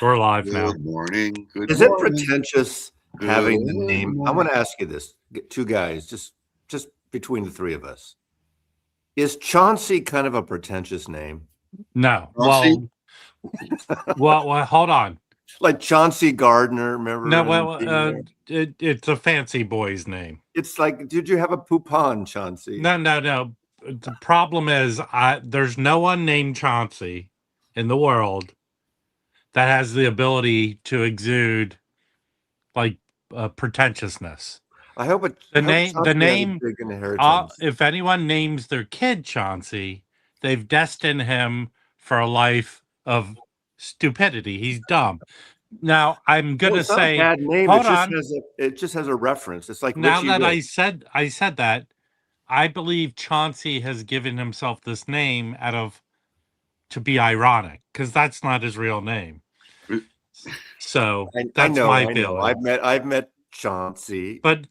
We're live now. Good morning. Good Is it morning. pretentious having the Good name? I morning. want to ask you this, two guys, just between the three of us. Is Chauncey kind of a pretentious name? No. Chauncey? Well, hold on. Like Chauncey Gardner, remember? No, him well, being there? it's a fancy boy's name. It's like, did you have a poupon, Chauncey? No. The problem is, there's no one named Chauncey in the world that has the ability to exude like pretentiousness. I hope it. The I hope name, Chauncey the has a name. big inheritance. If anyone names their kid Chauncey, they've destined him for a life of stupidity. He's dumb. Now, I'm Well, gonna it's not a say, bad name. hold on. It just has a reference. It's like Now Richie that Rich. I said that, I believe Chauncey has given himself this name to be ironic, because that's not his real name. So that's my feeling. I've met Chauncey. But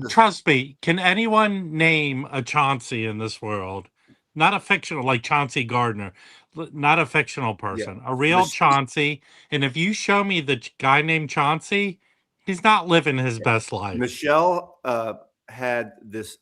trust me, can anyone name a Chauncey in this world? Not a fictional, like Chauncey Gardner, not a fictional person, a real Chauncey. And if you show me the guy named Chauncey, he's not living his best life. Michelle had this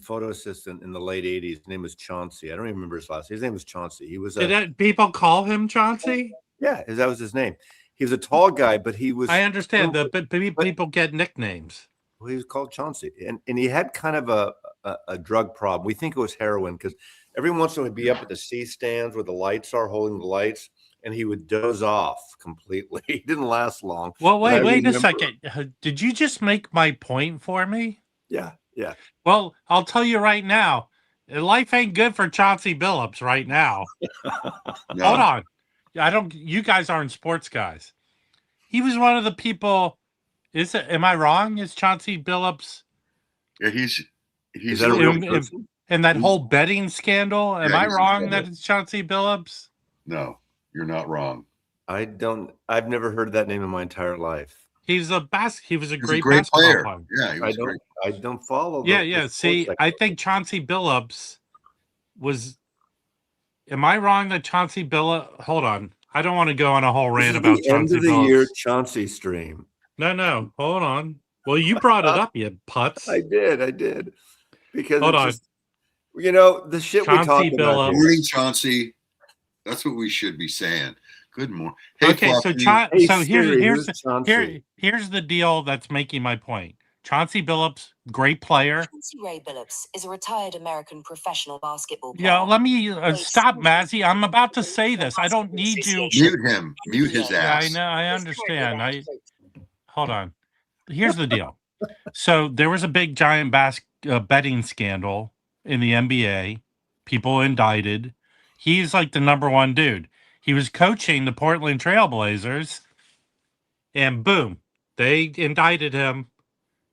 photo assistant in the late 80s. His name was Chauncey. I don't even remember his last name. His name was Chauncey. He was Did people call him Chauncey? Yeah, that was his name. He was a tall guy, but he was. I understand that, but people get nicknames. Well, he was called Chauncey, and he had kind of a drug problem. We think it was heroin, because every once in a while he'd be up at the C stands where the lights are, holding the lights, and he would doze off completely. He didn't last long. Well, wait a second. Did you just make my point for me? Yeah. Well, I'll tell you right now, life ain't good for Chauncey Billups right now. No. Hold on. You guys aren't sports guys. He was one of the people. Am I wrong? Is Chauncey Billups? Yeah, he's that a real person? And that whole betting scandal. Am I wrong that it's Chauncey Billups? No, you're not wrong. I've never heard that name in my entire life. He was a great player. player. Yeah, he was great. I don't follow. Yeah. See, I think Chauncey Billups was. Am I wrong that Chauncey Billups? Hold on, I don't want to go on a whole rant about Chauncey Billups. End of the year Chauncey stream. No, hold on. Well, you brought it up, you putz. I did. Because hold on. Just, the shit Chauncey we talk Billups. about. Good morning, Chauncey. That's what we should be saying. Good morning. Hey, okay, Fluffy. so here's the deal that's making my point. Chauncey Billups, great player. Chauncey Ray Billups is a retired American professional basketball player. Yeah, let me stop, Mazy. I'm about to say this. I don't need you. Mute him. Mute his ass. Yeah, I know. I understand. Hold on. Here's the deal. So there was a big giant betting scandal in the NBA. People indicted. He's like the number one dude. He was coaching the Portland Trail Blazers, and boom, they indicted him.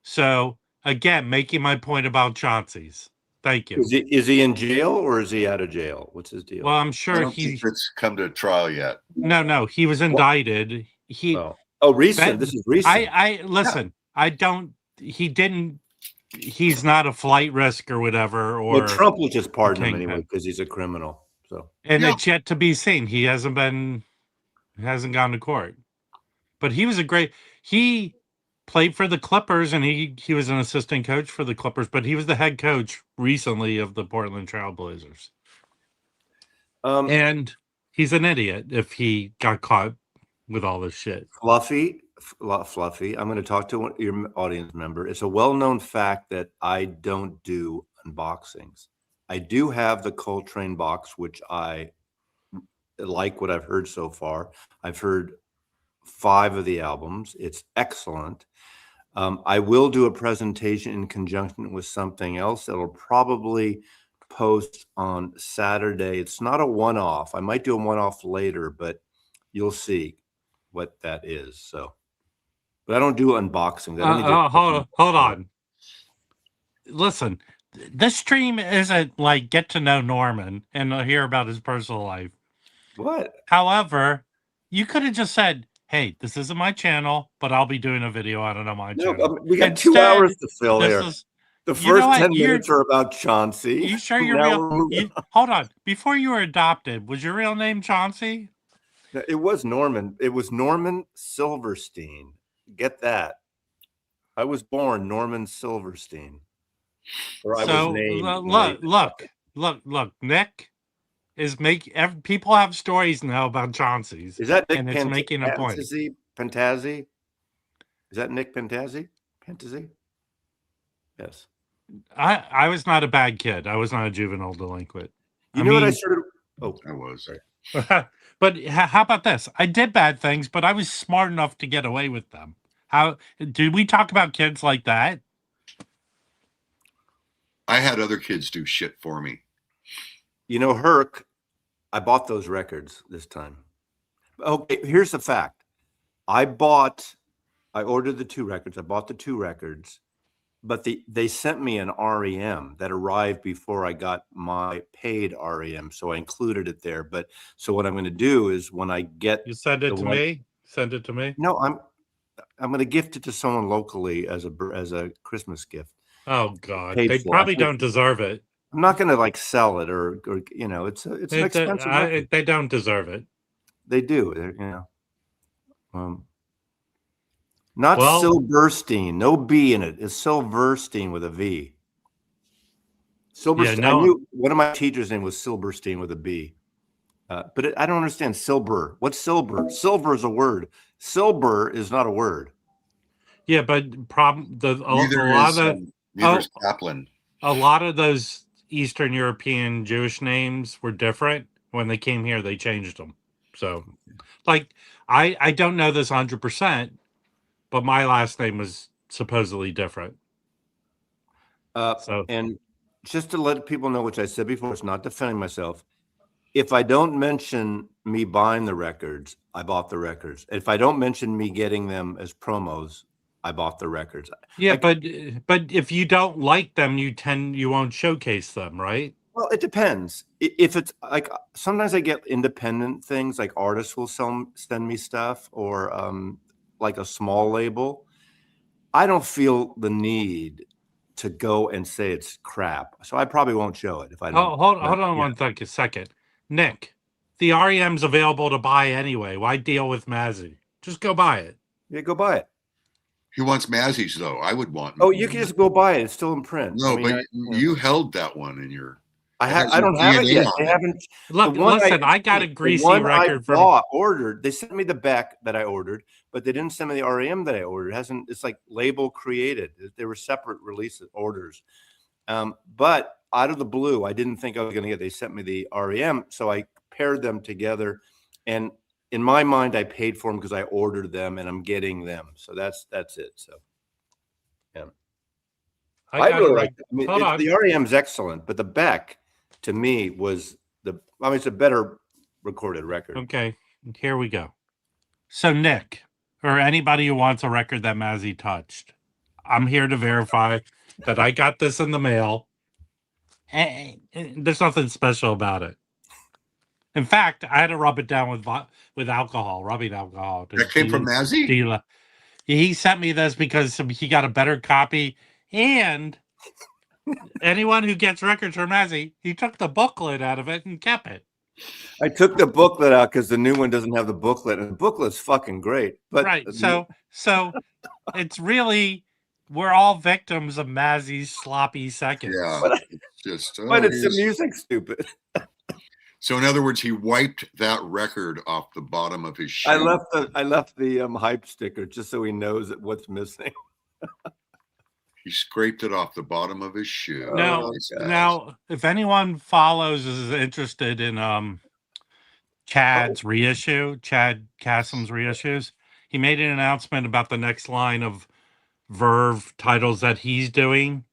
So, again, making my point about Chauncey's. Thank you. Is he in jail or is he out of jail? What's his deal? Well, I'm sure I don't think it's come to trial yet. No, he was indicted. Recent. This is recent. Listen. Yeah. He's not a flight risk or whatever. Or Trump will just pardon him anyway because he's a criminal. So, it's yet to be seen. He hasn't gone to court. But he was he played for the Clippers, and he was an assistant coach for the Clippers, but he was the head coach recently of the Portland Trail Blazers. And he's an idiot if he got caught with all this shit. Fluffy, I'm going to talk to your audience member. It's a well-known fact that I don't do unboxings. I do have the Coltrane box, which I like what I've heard so far. I've heard 5 of the albums. It's excellent. I will do a presentation in conjunction with something else that'll probably post on Saturday. It's not a one-off. I might do a one-off later, but you'll see what that is. So, but I don't do unboxing. Hold on. Listen, this stream isn't like get to know Norman and hear about his personal life. What? However, you could have just said, hey, this isn't my channel, but I'll be doing a video on it on my channel. We got 2 hours to fill here. The first 10 minutes are about Chauncey. You sure you're real? Hold on. Before you were adopted, was your real name Chauncey? No, it was Norman. It was Norman Silverstein. Get that. I was born Norman Silverstein. Or I was So named. when I- look. Nick is people have stories now about Chauncey's, Is that Nick and it's making a point. Pentazzi? Is that Nick Pentazzi? Pentazzi? Yes. I was not a bad kid. I was not a juvenile delinquent. You know what I started? Oh, I was. sorry. But how about this? I did bad things, but I was smart enough to get away with them. How do we talk about kids like that? I had other kids do shit for me. You know, Herc, I bought those records this time. Okay, here's the fact. I ordered the 2 records. I bought the 2 records, but they sent me an REM that arrived before I got my paid REM, so I included it there. But so what I'm going to do is when I get You send it to me. Send it to me. No, I'm going to gift it to someone locally as a Christmas gift. Oh God, Paid they for. probably don't deserve it. I'm not going to like sell it or you know, it's an expensive record. They don't deserve it. They do, you know. Not Well- Silverstein, no B in it. It's Silverstein with a V. Silverstein. Yeah, no. I knew one of my teachers' name was Silverstein with a B. But I don't understand silver. What's silver? Silver is a word. Silver is not a word. Yeah, but Neither is Kaplan. a lot of those Eastern European Jewish names were different. When they came here, they changed them. So, like, I don't know this 100%, but my last name was supposedly different. And just to let people know, which I said before, it's not defending myself. If I don't mention me buying the records, I bought the records. If I don't mention me getting them as promos, I bought the records. Yeah, but if you don't like them, you won't showcase them, right? Well, it depends. If it's like sometimes I get independent things, like artists will send me stuff, or like a small label. I don't feel the need to go and say it's crap, so I probably won't show it if I don't. Hold on one second, Nick. The REM's available to buy anyway. Why deal with Mazy? Just go buy it. Yeah, go buy it. He wants Mazzy's though. I would want. Oh, you can just go buy it. It's still in print. No, but you held that one in your. I don't have it yet. They haven't. Look, listen. I got a greasy record from. Ordered. They sent me the back that I ordered, but they didn't send me the REM that I ordered. It hasn't. It's like label created. They were separate release orders. But out of the blue, I didn't think I was going to get. They sent me the REM, so I paired them together, and in my mind, I paid for them because I ordered them, and I'm getting them. So that's it. So, yeah, I really like it. I mean, the REM's excellent, but the Beck to me was it's a better recorded record. Okay, here we go. So Nick, or anybody who wants a record that Mazy touched, I'm here to verify that I got this in the mail. And there's nothing special about it. In fact, I had to rub it down with alcohol, rubbing alcohol. That came from Mazy? He sent me this because he got a better copy. And anyone who gets records from Mazy, he took the booklet out of it and kept it. I took the booklet out because the new one doesn't have the booklet, and the booklet's fucking great. But right, so it's really we're all victims of Mazy's sloppy seconds. Yeah, but it's the music stupid. So in other words, he wiped that record off the bottom of his shoe. I left the hype sticker just so he knows what's missing. He scraped it off the bottom of his shoe. Now, if anyone is interested in Chad Kassem's reissues, he made an announcement about the next line of Verve titles that he's doing,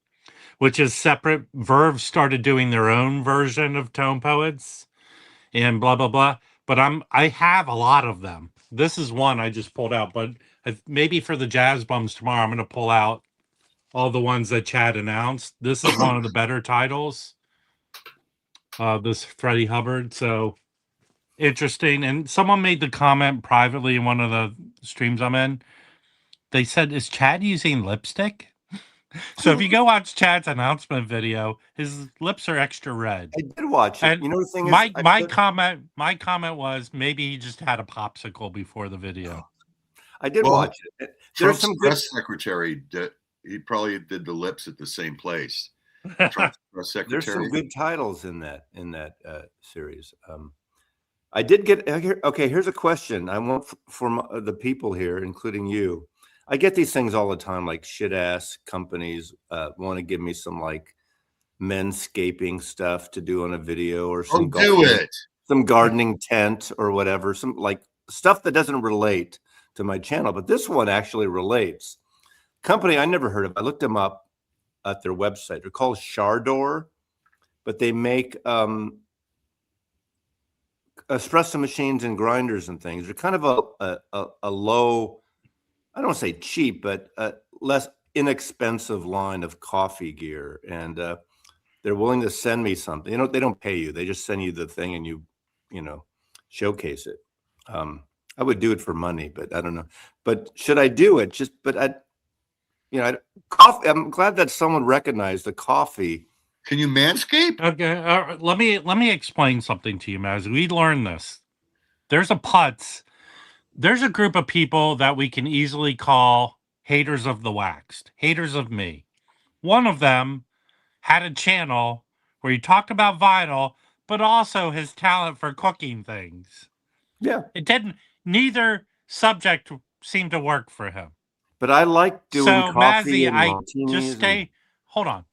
which is separate. Verve started doing their own version of Tone Poets and blah blah blah. But I have a lot of them. This is one I just pulled out, but maybe for the Jazz Bums tomorrow, I'm going to pull out all the ones that Chad announced. This is one of the better titles. This Freddie Hubbard. So interesting. And someone made the comment privately in one of the streams I'm in. They said, "Is Chad using lipstick?" So if you go watch Chad's announcement video, his lips are extra red. I did watch it. And You know, the thing is, my comment was maybe he just had a popsicle before the video. I did Well, watch it. There's Trump's some good. press secretary, he probably did the lips at the same place. Trump's press There's some secretary. good titles in that series. I did get okay. Here's a question I want for the people here, including you. I get these things all the time, like shit ass companies want to give me some like menscaping stuff to do on a video, or some do it. some gardening tent or whatever, some like stuff that doesn't relate to my channel. But this one actually relates. Company I never heard of. I looked them up at their website. They're called Shardor, but they make espresso machines and grinders and things. They're kind of a low, I don't want to say cheap, but less inexpensive line of coffee gear. And they're willing to send me something. You know, they don't pay you. They just send you the thing and you showcase it. I would do it for money, but I don't know. But should I do it? Coffee. I'm glad that someone recognized the coffee. Can you manscape? Okay, let me explain something to you, Mazy. We learned this. There's a group of people that we can easily call haters of the waxed, haters of me. One of them had a channel where he talked about vinyl, but also his talent for cooking things. Yeah. Neither subject seemed to work for him. But I like doing coffee Mazy, and martinis. Just hold on.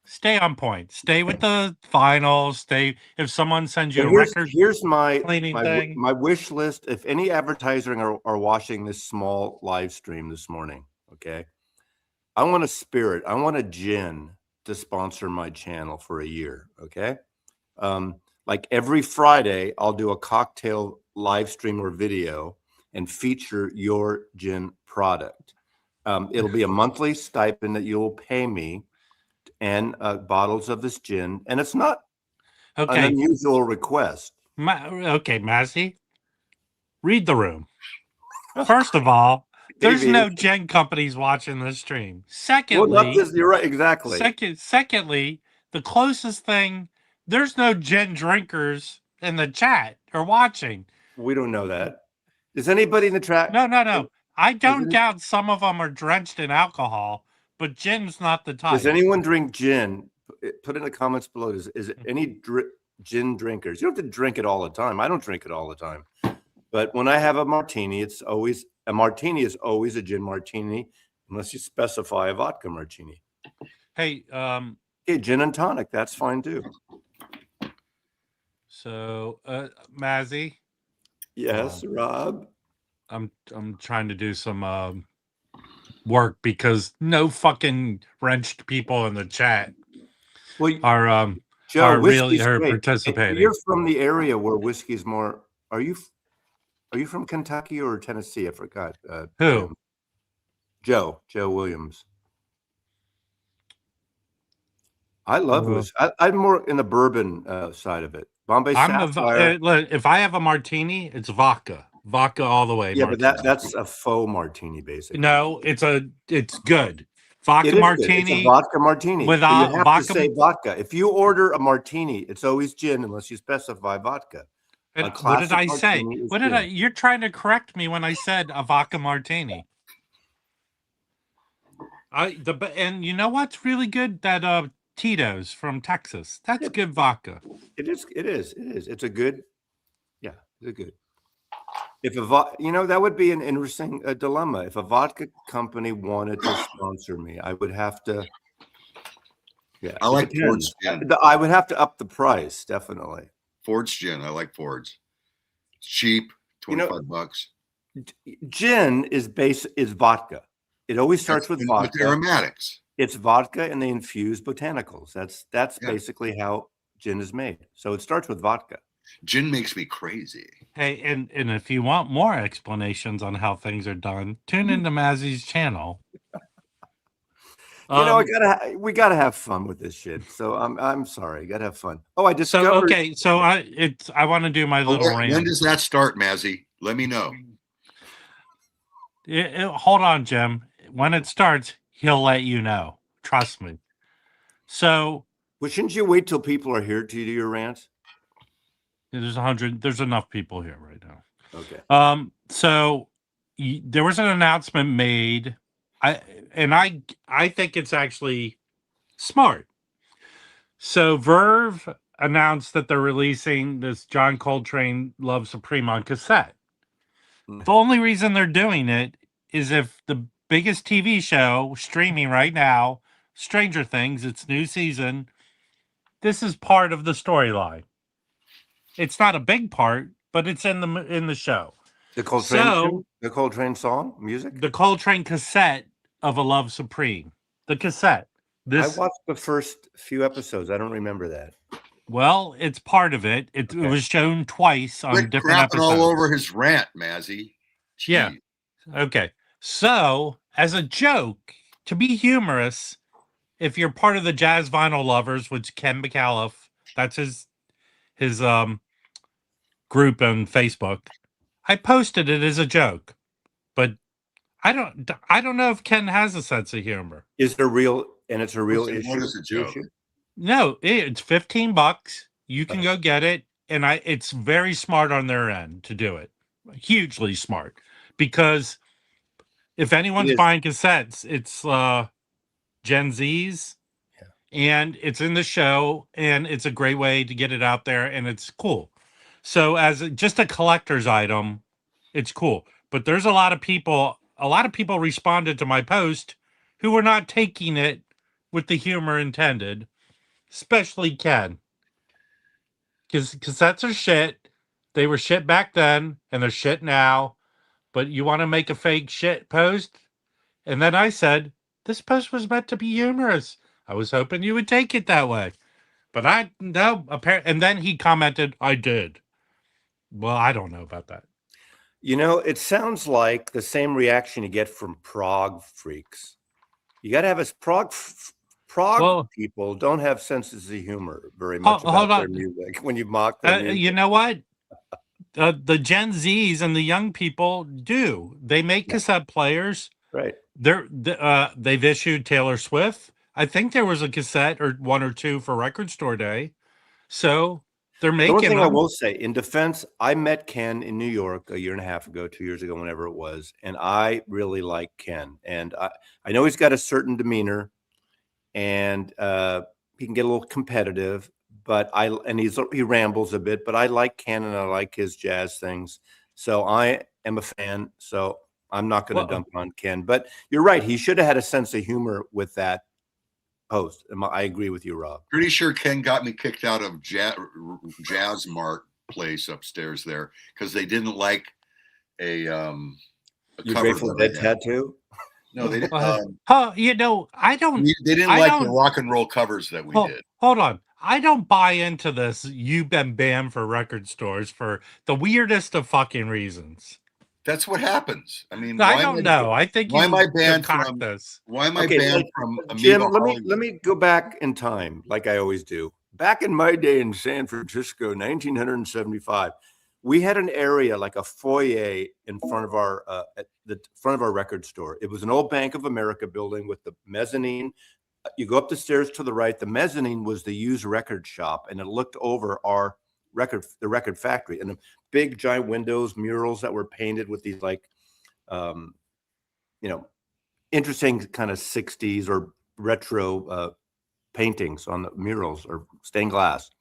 Stay on point. Stay with the vinyl. If someone sends you a record, here's my cleaning thing. My wish list. If any advertising are watching this small live stream this morning, okay, I want a gin to sponsor my channel for a year. Okay, like every Friday, I'll do a cocktail live stream or video and feature your gin product. It'll be a monthly stipend that you'll pay me, and bottles of this gin, and it's not an unusual request. Okay, Mazy, read the room. First of all, there's no gin companies watching this stream. Secondly, you're right, exactly. Secondly, the closest thing, there's no gin drinkers in the chat or watching. We don't know that. Is anybody in the chat? No. I don't doubt some of them are drenched in alcohol, but gin's not the type. Does anyone drink gin? Put in the comments below. Is any gin drinkers? You don't have to drink it all the time. I don't drink it all the time. But when I have a martini, a martini is always a gin martini, unless you specify a vodka martini. Hey, gin and tonic, that's fine too. So, Mazy. Yes, Rob. I'm trying to do some work because no fucking wrenched people in the chat are participating. You're from the area where whiskey's more. Are you from Kentucky or Tennessee? I forgot. Who? Joe Williams. I love whiskey. I'm more in the bourbon side of it. Bombay Sapphire. If I have a martini, it's vodka all the way. Yeah, martini. But that's a faux martini, basically. No, it's good. Vodka martini. It's a vodka martini. With you have to say vodka. If you order a martini, it's always gin unless you specify vodka. What did I say? You're trying to correct me when I said a vodka martini. And you know what's really good? That Tito's from Texas. That's good vodka. It is. It's a good. Yeah, it's good. If that would be an interesting dilemma. If a vodka company wanted to sponsor me, I would have to. Yeah, I like Ford's gin. I would have to up the price, definitely. Ford's gin. I like Ford's. It's cheap, $25. Gin is vodka. It always starts with vodka. With aromatics. It's vodka, and they infuse botanicals. That's basically how gin is made. So it starts with vodka. Gin makes me crazy. Hey, and if you want more explanations on how things are done, tune into Mazy's channel. We gotta have fun with this shit. So I'm sorry, gotta have fun. Oh, I discovered. I want to do my little rant. When does that start, Mazy? Let me know. Hold on, Jim. When it starts, he'll let you know. Trust me. So Well, shouldn't you wait till people are here to do your rants? there's 100. There's enough people here right now. Okay. So there was an announcement made. I think it's actually smart. So Verve announced that they're releasing this John Coltrane Love Supreme on cassette. The only reason they're doing it is if the biggest TV show streaming right now, Stranger Things, its new season, this is part of the storyline. It's not a big part, but it's in the show. The Coltrane song music. The Coltrane cassette of A Love Supreme. The cassette. I watched the first few episodes. I don't remember that. Well, it's part of it. It was shown twice on different episodes. All over his rant, Mazy. Jeez. Yeah. Okay. So, as a joke, to be humorous, if you're part of the Jazz Vinyl Lovers, which Ken McAuliffe, that's his group on Facebook, I posted it as a joke, but I don't know if Ken has a sense of humor. Is it a real issue? What is a joke? No, it's $15. You can go get it, and it's very smart on their end to do it. Hugely smart, because if anyone's buying cassettes, it's Gen Zs, and it's in the show, and it's a great way to get it out there, and it's cool. So as just a collector's item, it's cool. But there's a lot of people responded to my post who were not taking it with the humor intended, especially Ken. Because cassettes are shit. They were shit back then, and they're shit now. But you want to make a fake shit post? And then I said, this post was meant to be humorous. I was hoping you would take it that way. But and then he commented, I did. Well, I don't know about that. You know, it sounds like the same reaction you get from prog freaks. You got to have prog people don't have senses of humor very much about their music when you mock their music. You know what? The Gen Zs and the young people do. They make cassette players. Right. They've issued Taylor Swift. I think there was a cassette or one or two for Record Store Day. So they're making. The one thing I will say in defense, I met Ken in New York a year and a half ago, 2 years ago, whenever it was, and I really like Ken. And I know he's got a certain demeanor, and he can get a little competitive. But he rambles a bit. But I like Ken, and I like his jazz things. So I am a fan. So I'm not going to dump on Ken. But you're right. He should have had a sense of humor with that post. I agree with you, Rob. Pretty sure Ken got me kicked out of Jazz Mart place upstairs there because they didn't like a You Grateful Dead tattoo? No, they didn't. I don't. They didn't like the rock and roll covers that we did. Hold on. I don't buy into this. You've been banned for record stores for the weirdest of fucking reasons. That's what happens. I mean, I don't know. I think why am I banned from this? Why am I banned from Jim? Let me go back in time, like I always do. Back in my day in San Francisco, 1975, we had an area like a foyer in front of our at the front of our record store. It was an old Bank of America building with the mezzanine. You go up the stairs to the right. The mezzanine was the used record shop, and it looked over the record factory, and the big giant windows, murals that were painted with these interesting kind of 60s or retro paintings on the murals or stained glass.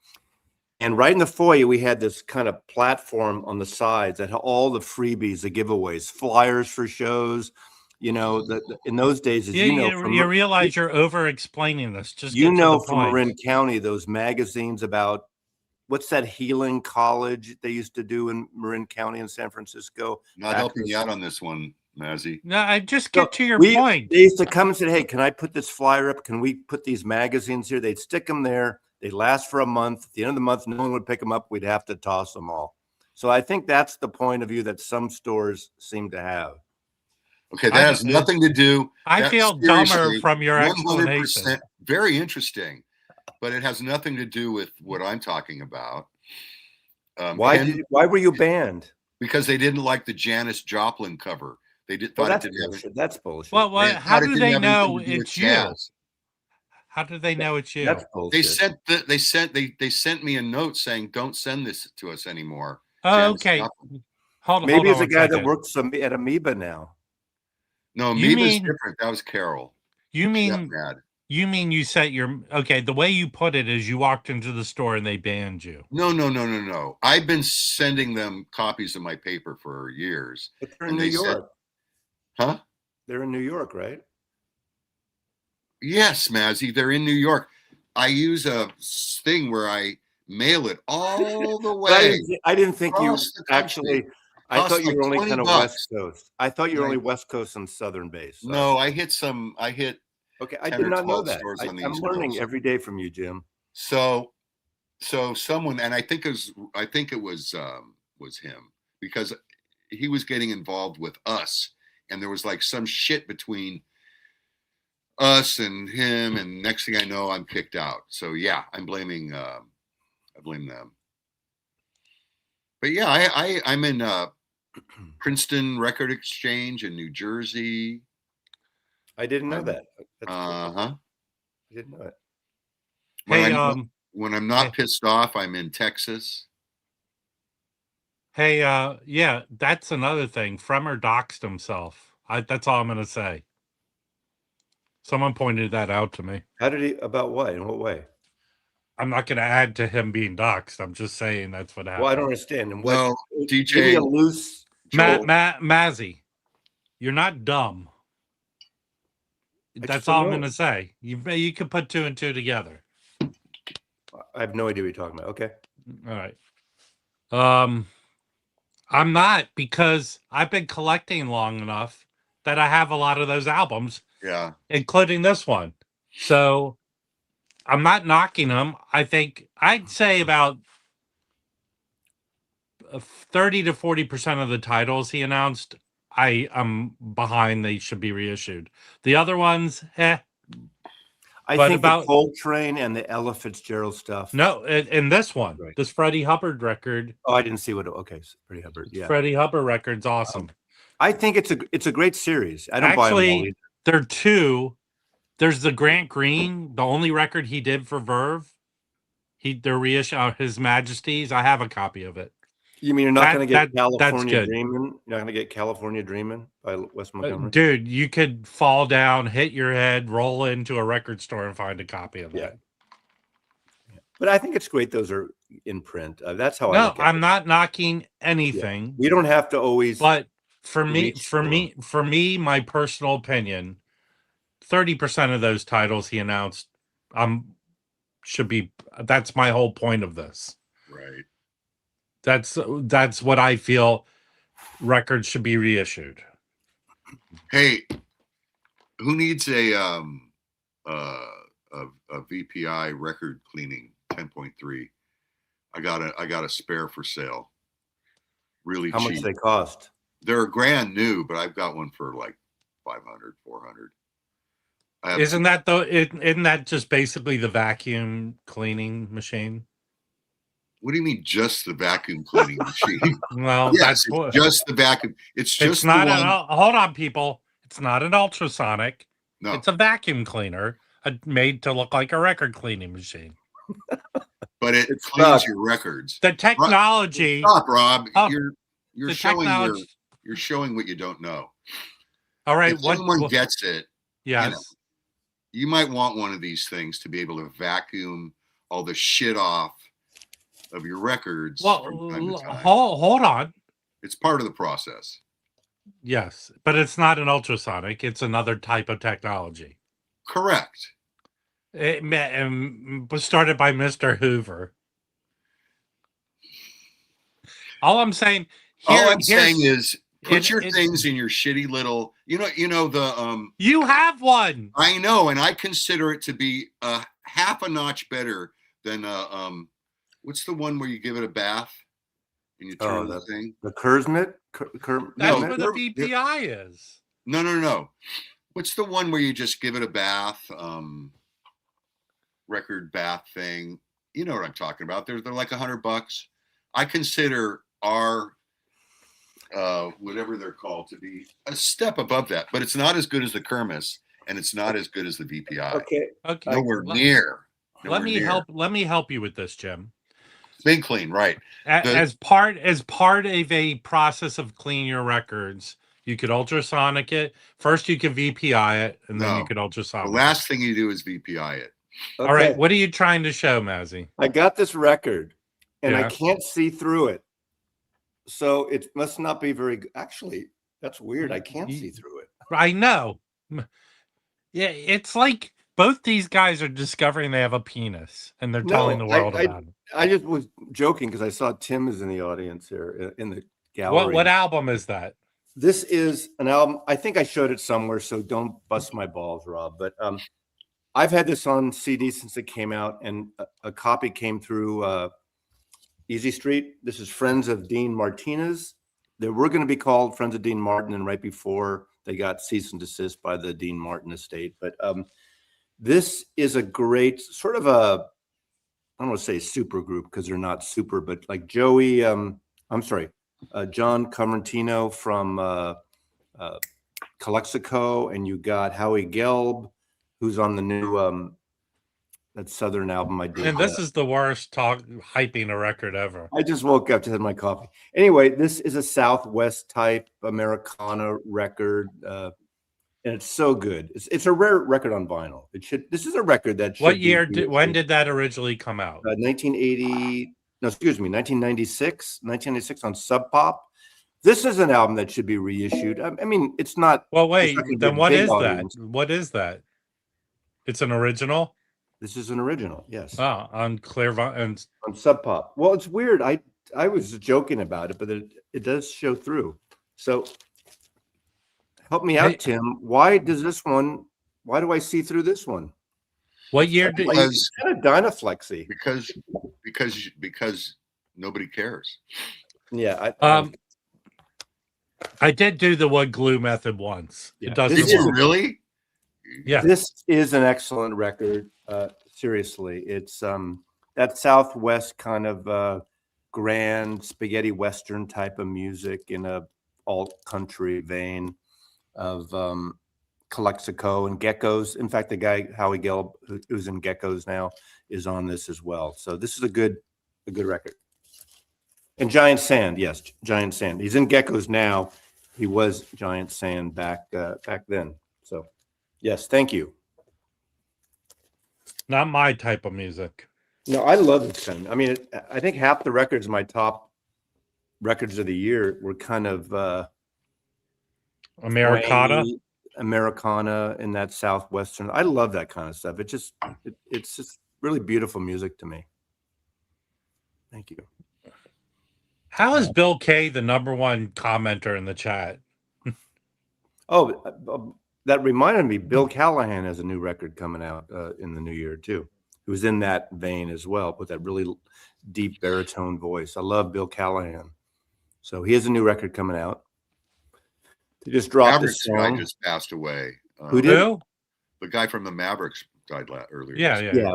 And right in the foyer, we had this kind of platform on the sides that had all the freebies, the giveaways, flyers for shows. You know, in those days, you realize you're over-explaining this. Just from Marin County, those magazines about what's that healing college they used to do in Marin County in San Francisco. Not helping you out on this one, Mazy. No, I just get to your point. They used to come and say, "Hey, can I put this flyer up? Can we put these magazines here?" They'd stick them there. They'd last for a month. At the end of the month, no one would pick them up. We'd have to toss them all. So I think that's the point of view that some stores seem to have. Okay, that has nothing to do. I feel dumber from your explanation. Very interesting, but it has nothing to do with what I'm talking about. Why were you banned? Because they didn't like the Janis Joplin cover. They thought it didn't have. That's bullshit. Well, how do they know it's you? How do they know it's you? That's bullshit. They sent me a note saying, "Don't send this to us anymore." Oh, Janice okay. Joplin. Maybe Hold it's a on guy that second. works at Amoeba now. No, You Amoeba's mean- different. That was Carol. You She got mean mad. you set your okay? The way you put it is you walked into the store and they banned you. No. I've been sending them copies of my paper for years. But they're And in New they said, York. huh? They're in New York, right? Yes, Mazy, they're in New York. I use a thing where I mail it all the way. I didn't think you across the country. actually. I Costs thought you like were only $20. kind of West Coast. I thought you were Right. only West Coast and Southern based. Sorry. No, I hit Okay, I 10 did or not know 12 that. stores on the I'm East learning Coast. every day from you, Jim. So someone, and I think it was him, because he was getting involved with us, and there was like some shit between us and him, and next thing I know, I'm kicked out. So yeah, I blame them. But yeah, I'm in Princeton Record Exchange in New Jersey. I didn't know that. I didn't know it. When I'm not pissed off, I'm in Texas. Hey, yeah, that's another thing. Fremer doxed himself. That's all I'm going to say. Someone pointed that out to me. How did he? About what? In what way? I'm not going to add to him being doxed. I'm just saying that's what happened. Well, I don't understand. And what? No, DJ, give me a loose. Mazy, you're not dumb. That's all I'm going to say. You can put 2 and 2 together. I have no idea what you're talking about. Okay. All right. I'm not, because I've been collecting long enough that I have a lot of those albums. Yeah. Including this one. So I'm not knocking them. I think I'd say about 30 to 40% of the titles he announced, I'm behind. They should be reissued. The other ones, I But think about- the Coltrane and the Ella Fitzgerald stuff. no, in this one, Right. this Freddie Hubbard record. Oh, I didn't see what. Okay, Freddie Hubbard. Yeah, Freddie Hubbard record's awesome. I think it's a great series. I don't buy them all Actually, either. there are 2. There's the Grant Green, the only record he did for Verve. They're reissuing His Majesty's. I have a copy of it. You mean you're not going to get that's California good. Dreamin'? You're not going to get California Dreamin' by Wes Montgomery? Dude, you could fall down, hit your head, roll into a record store, and find a copy of that. But I think it's great those are in print. That's how I No, look at I'm it. not knocking anything. We don't have to always. But for reach me, my personal opinion, 30% of those titles he announced, should be. That's my whole point of this. Right. That's what I feel. Records should be reissued. Hey, who needs a VPI record cleaning 10.3? I got a spare for sale. Really How cheap. much they cost? They're brand new, but I've got one for like 500, 400. Isn't that just basically the vacuum cleaning machine? What do you mean, just the vacuum cleaning machine? Well, Yes, that's it's what. just the vacuum. It's just It's not the one. hold on, people. It's not an ultrasonic. No, It's a vacuum cleaner made to look like a record cleaning machine. but it It's cleans not. your records. The technology. Stop, Rob. Oh, You're the showing technology. you're showing what you don't know. All right. If someone gets it, Yes. you might want one of these things to be able to vacuum all the shit off of your records Well, from time to time. hold on. It's part of the process. Yes, but it's not an ultrasonic. It's another type of technology. Correct. It was started by Mr. Hoover. All I'm saying is put your things in your shitty little, you know the you have one. I know, and I consider it to be a half a notch better than what's the one where you give it a bath and you turn the thing? The Kurzmit? That's what the VPI is. No. What's the one where you just give it a bath, record bath thing? You know what I'm talking about. They're like $100. I consider our whatever they're called to be a step above that, but it's not as good as the Kermis, and it's not as good as the VPI. Okay. Okay. Nowhere near. Let me help you with this, Jim. Spin clean, right? As part of a process of cleaning your records, you could ultrasonic it. First, you could VPI it, and then you could ultrasonic. The last thing you do is VPI it. Okay. All right. What are you trying to show, Mazy? I got this record, and I Yeah. can't see through it, so it must not be very good. Actually, that's weird. I can't see through it. I know. Yeah, it's like both these guys are discovering they have a penis, and they're telling the world about it. I just was joking because I saw Tim is in the audience here in the gallery. What album is that? This is an album. I think I showed it somewhere, so don't bust my balls, Rob. But I've had this on CD since it came out, and a copy came through Easy Street. This is Friends of Dean Martinez. They were going to be called Friends of Dean Martin, and right before they got cease and desist by the Dean Martin estate. But this is a great sort of a, I don't want to say super group because they're not super, but like Joey, John Camartino from Calexico, and you got Howie Gelb, who's on the new that Southern album I did. And this is the worst hyping a record ever. I just woke up to have my coffee. Anyway, this is a Southwest type Americana record, and it's so good. It's a rare record on vinyl. This is a record that should. What year when did that originally come out? 1996. 1996 on Sub Pop. This is an album that should be reissued. I mean, it's not. Well, wait. Then what is audience. that? What is that? It's an original. This is an original, yes. Oh, on Clairvont on Sub Pop. Well, it's weird. I was joking about it, but it does show through. So help me out, Tim. Why do I see through this one? What year did Because kind of Dynaflexy? Because nobody cares. Yeah. I did do the wood glue method once. Yeah. It doesn't Did you really? Yeah. This is an excellent record. Seriously, it's that Southwest kind of grand spaghetti western type of music in a alt country vein of Calexico and Geckos. In fact, the guy Howie Gelb, who's in Geckos now, is on this as well. So this is a good record. And Giant Sand, yes, Giant Sand. He's in Geckos now. He was Giant Sand back then. So, yes, thank you. Not my type of music. No, I love this kind. I mean, I think half the records, my top records of the year, were kind of Americana in that Southwestern. I love that kind of stuff. It's just really beautiful music to me. Thank you. How is Bill K the #1 commenter in the chat? That reminded me, Bill Callahan has a new record coming out in the new year too. He was in that vein as well, with that really deep baritone voice. I love Bill Callahan. So he has a new record coming out. They just dropped Mavericks guy just passed away. Who did? The guy from the Mavericks died earlier. Yeah.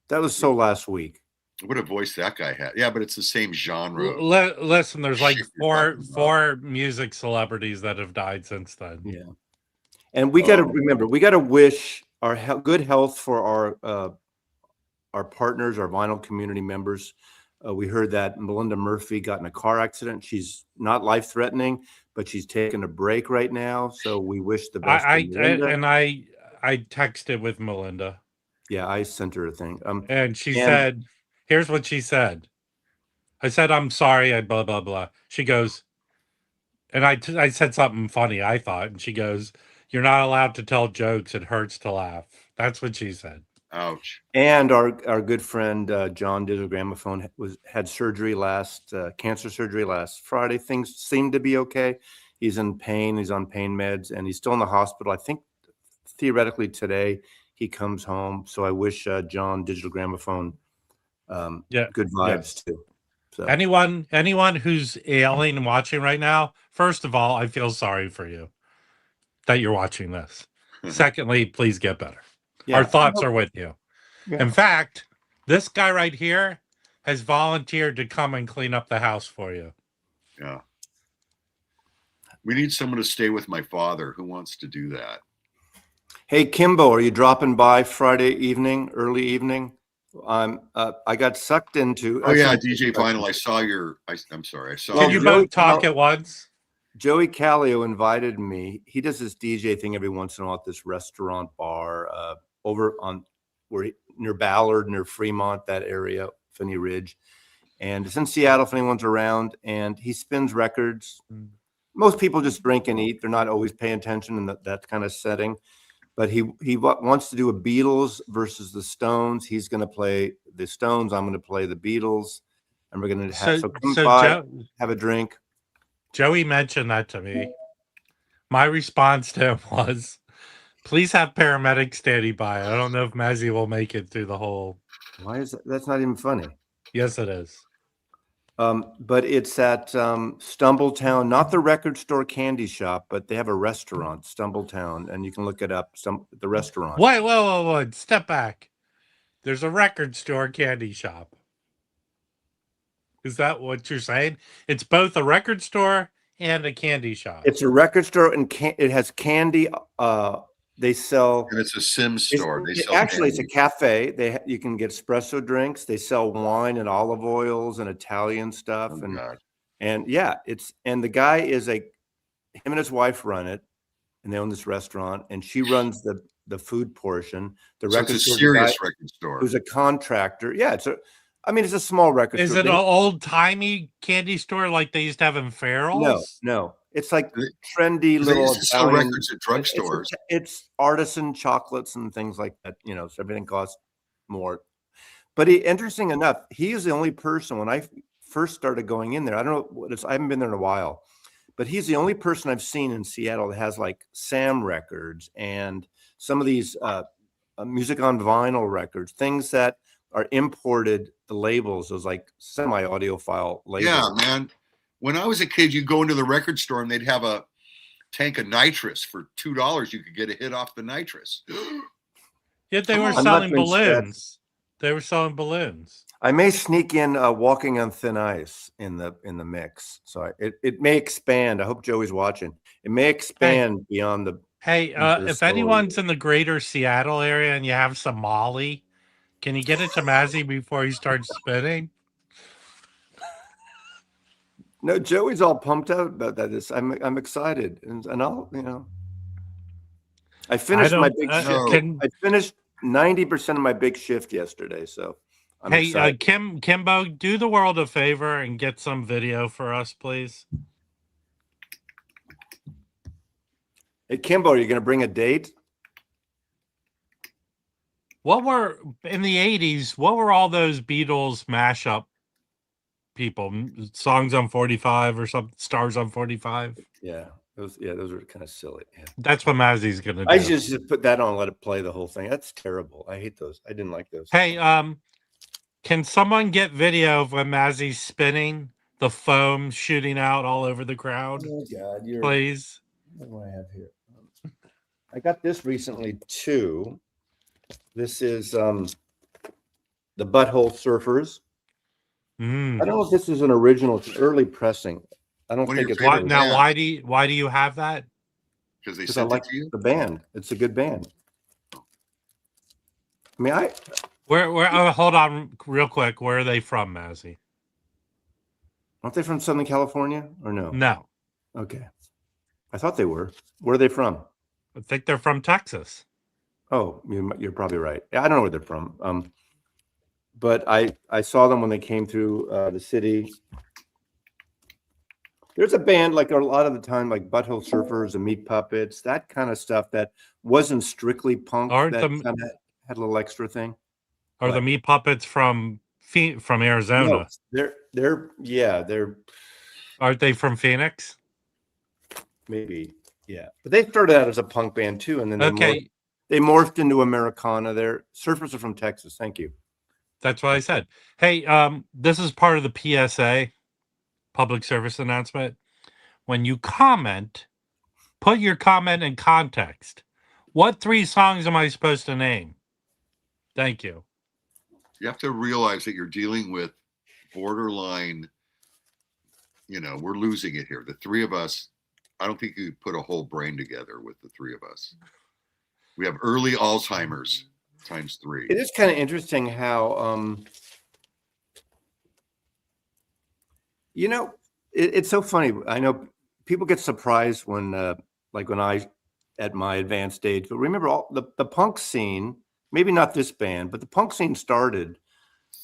That was so last week. What a voice that guy had. Yeah, but it's the same genre. Listen, there's like four music celebrities that have died since then. Yeah. And we got to remember, we got to wish our good health for our partners, our vinyl community members. We heard that Melinda Murphy got in a car accident. She's not life-threatening, but she's taking a break right now. So we wish the best. I texted with Melinda. Yeah, I sent her a thing. And she said, here's what she said. I said, I'm sorry, I blah, blah, blah. She goes, and I said something funny, I thought. And she goes, you're not allowed to tell jokes. It hurts to laugh. That's what she said. Ouch. And our good friend John Digital Gramophone had surgery cancer surgery last Friday. Things seem to be okay. He's in pain. He's on pain meds, and he's still in the hospital. I think theoretically today he comes home. So I wish John Digital Gramophone good vibes too. So anyone who's ailing and watching right now, first of all, I feel sorry for you that you're watching this. Secondly, please get better. Yeah. Our thoughts are with you. Yeah. In fact, this guy right here has volunteered to come and clean up the house for you. Yeah. We need someone to stay with my father. Who wants to do that? Hey, Kimbo, are you dropping by Friday evening, early evening? I got sucked into. Oh yeah, actually, DJ Vinyl. I saw your. I'm sorry. I saw. Well, Can you your, both talk at once? Joey Callio invited me. He does this DJ thing every once in a while at this restaurant bar over on near Ballard, near Fremont, that area, Finney Ridge. And it's in Seattle if anyone's around. And he spins records. Most people just drink and eat. They're not always paying attention in that kind of setting. But he wants to do a Beatles versus the Stones. He's going to play the Stones. I'm going to play the Beatles. And we're going to have, so come by, have a drink. Joey mentioned that to me. My response to him was, please have paramedics standing by. I don't know if Mazy will make it through the whole. Why is that? That's not even funny. Yes, it is. But it's at Stumbletown, not the record store candy shop, but they have a restaurant, Stumbletown, and you can look it up. The restaurant. Wait, whoa. Step back. There's a record store candy shop. Is that what you're saying? It's both a record store and a candy shop. It's a record store, and it has candy. They sell. and it's a Sims store. They sell Actually, it's candy. a cafe. You can get espresso drinks. They sell wine and olive oils and Italian stuff, Oh, and God. yeah, the guy is him and his wife run it, and they own this restaurant, and she runs the food portion. The So record it's a store serious guy record store. who's a contractor. Yeah, it's a small record Is store. it an old timey candy store like they used to have in Farrell's? No. It's like They- trendy They little used to sell Italian. records at drugstores. It's artisan chocolates and things like that. So everything costs more. But interesting enough, he is the only person when I first started going in there. I don't know what it's. I haven't been there in a while, but he's the only person I've seen in Seattle that has like Sam Records and some of these music on vinyl records, things that are imported. The labels, those like semi-audiophile labels. Yeah, man. When I was a kid, you go into the record store and they'd have a tank of nitrous for $2. You could get a hit off the nitrous. Yet they Come were on. selling Nothing's said. balloons. They were selling balloons. I may sneak in Walking on Thin Ice in the mix, so it may expand. I hope Joey's watching. It may expand beyond the. Hey, if anyone's in the greater Seattle area and you have some Molly, can you get it to Mazy before he starts spinning? No, Joey's all pumped out about that. I'm excited, and I'll I finished my big shift. I finished 90% of my big shift yesterday, so I'm excited. Kimbo, do the world a favor and get some video for us, please. Hey, Kimbo, are you going to bring a date? What were in the 80s? What were all those Beatles mashup people? Songs on 45 or something? Stars on 45? Yeah, those are kind of silly. Yeah. That's what Mazzy's gonna do. I just put that on, let it play the whole thing. That's terrible. I hate those. I didn't like those. Hey, can someone get video of when Mazzy's spinning, the foam shooting out all over the crowd? Oh God, please. What do I have here? I got this recently too. This is the Butthole Surfers. I don't know if this is an original. It's early pressing. I don't think it's now. Why do you have that? Because I like the band. It's a good band. I mean, where hold on real quick. Where are they from, Mazy? Aren't they from Southern California or no? No. Okay. I thought they were. Where are they from? I think they're from Texas. Oh, you're probably right. I don't know where they're from. But I saw them when they came through the city. There's a band like a lot of the time, like Butthole Surfers and Meat Puppets, that kind of stuff that wasn't strictly punk. That kind of had a little extra thing. Are the Meat Puppets from Arizona? No, they're. Aren't they from Phoenix? Maybe, yeah. But they started out as a punk band too, and then they morphed into Americana. Their Surfers are from Texas. Thank you. That's what I said. Hey, this is part of the PSA, public service announcement. When you comment, put your comment in context. What 3 songs am I supposed to name? Thank you. You have to realize that you're dealing with borderline, we're losing it here. The three of us, I don't think you could put a whole brain together with the three of us. We have early Alzheimer's times 3. It is kind of interesting how, it's so funny. I know people get surprised when, like when I, at my advanced age, but remember all the punk scene, maybe not this band, but the punk scene started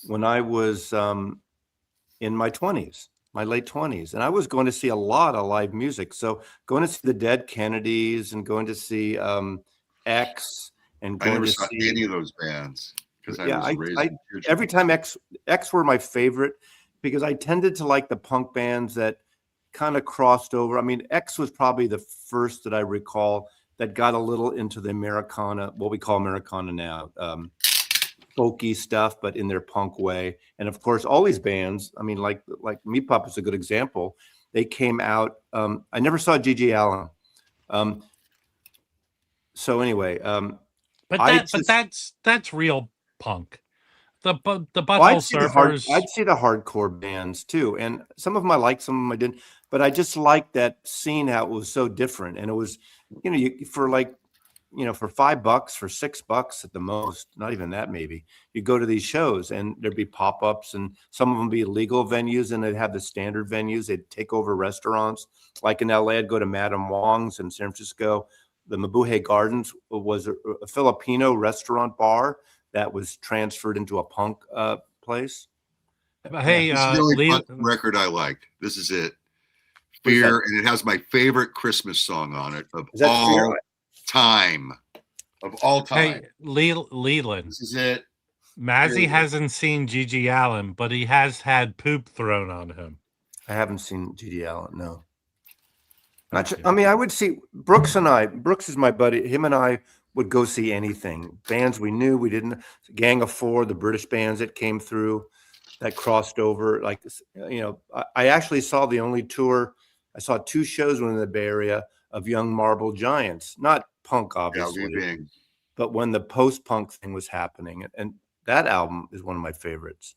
when I was in my 20s, my late 20s. And I was going to see a lot of live music. So going to see the Dead Kennedys and going to see X and I going never to saw see any of those bands because yeah, I was raised in church. every time X were my favorite because I tended to like the punk bands that kind of crossed over. I mean, X was probably the first that I recall that got a little into the Americana, what we call Americana now, folky stuff, but in their punk way. And of course, all these bands, I mean, like Meat Puppet is a good example. They came out. I never saw Gigi Allen. So anyway, But that's real punk. The well, I'd Butthole see the Surfers. hardcore bands too, and some of them I liked, some of them I didn't. But I just liked that scene how it was so different, and it was, for like, for $5, for $6 at the most, not even that maybe, you go to these shows and there'd be pop-ups, and some of them be illegal venues, and they'd have the standard venues. They'd take over restaurants. Like in LA, I'd go to Madame Wong's. In San Francisco, the Mabuhay Gardens was a Filipino restaurant bar that was transferred into a punk place. Hey, This is the only Lee, punk record I liked. This is it. What is Fear, that? and it has my favorite Christmas song on it of Is that all Fear? time. Of all time. hey, Leland. This is it. Mazy Period. hasn't seen Gigi Allen, but he has had poop thrown on him. I haven't seen Gigi Allen, no. Okay. I mean, I would see Brooks is my buddy. Him and I would go see anything. Bands we knew, we didn't. Gang of Four, the British bands that came through, that crossed over. Like, I actually saw the only tour. I saw 2 shows when in the Bay Area of Young Marble Giants. Not punk, obviously, Being. but when the post-punk thing was happening. And that album is one of my favorites.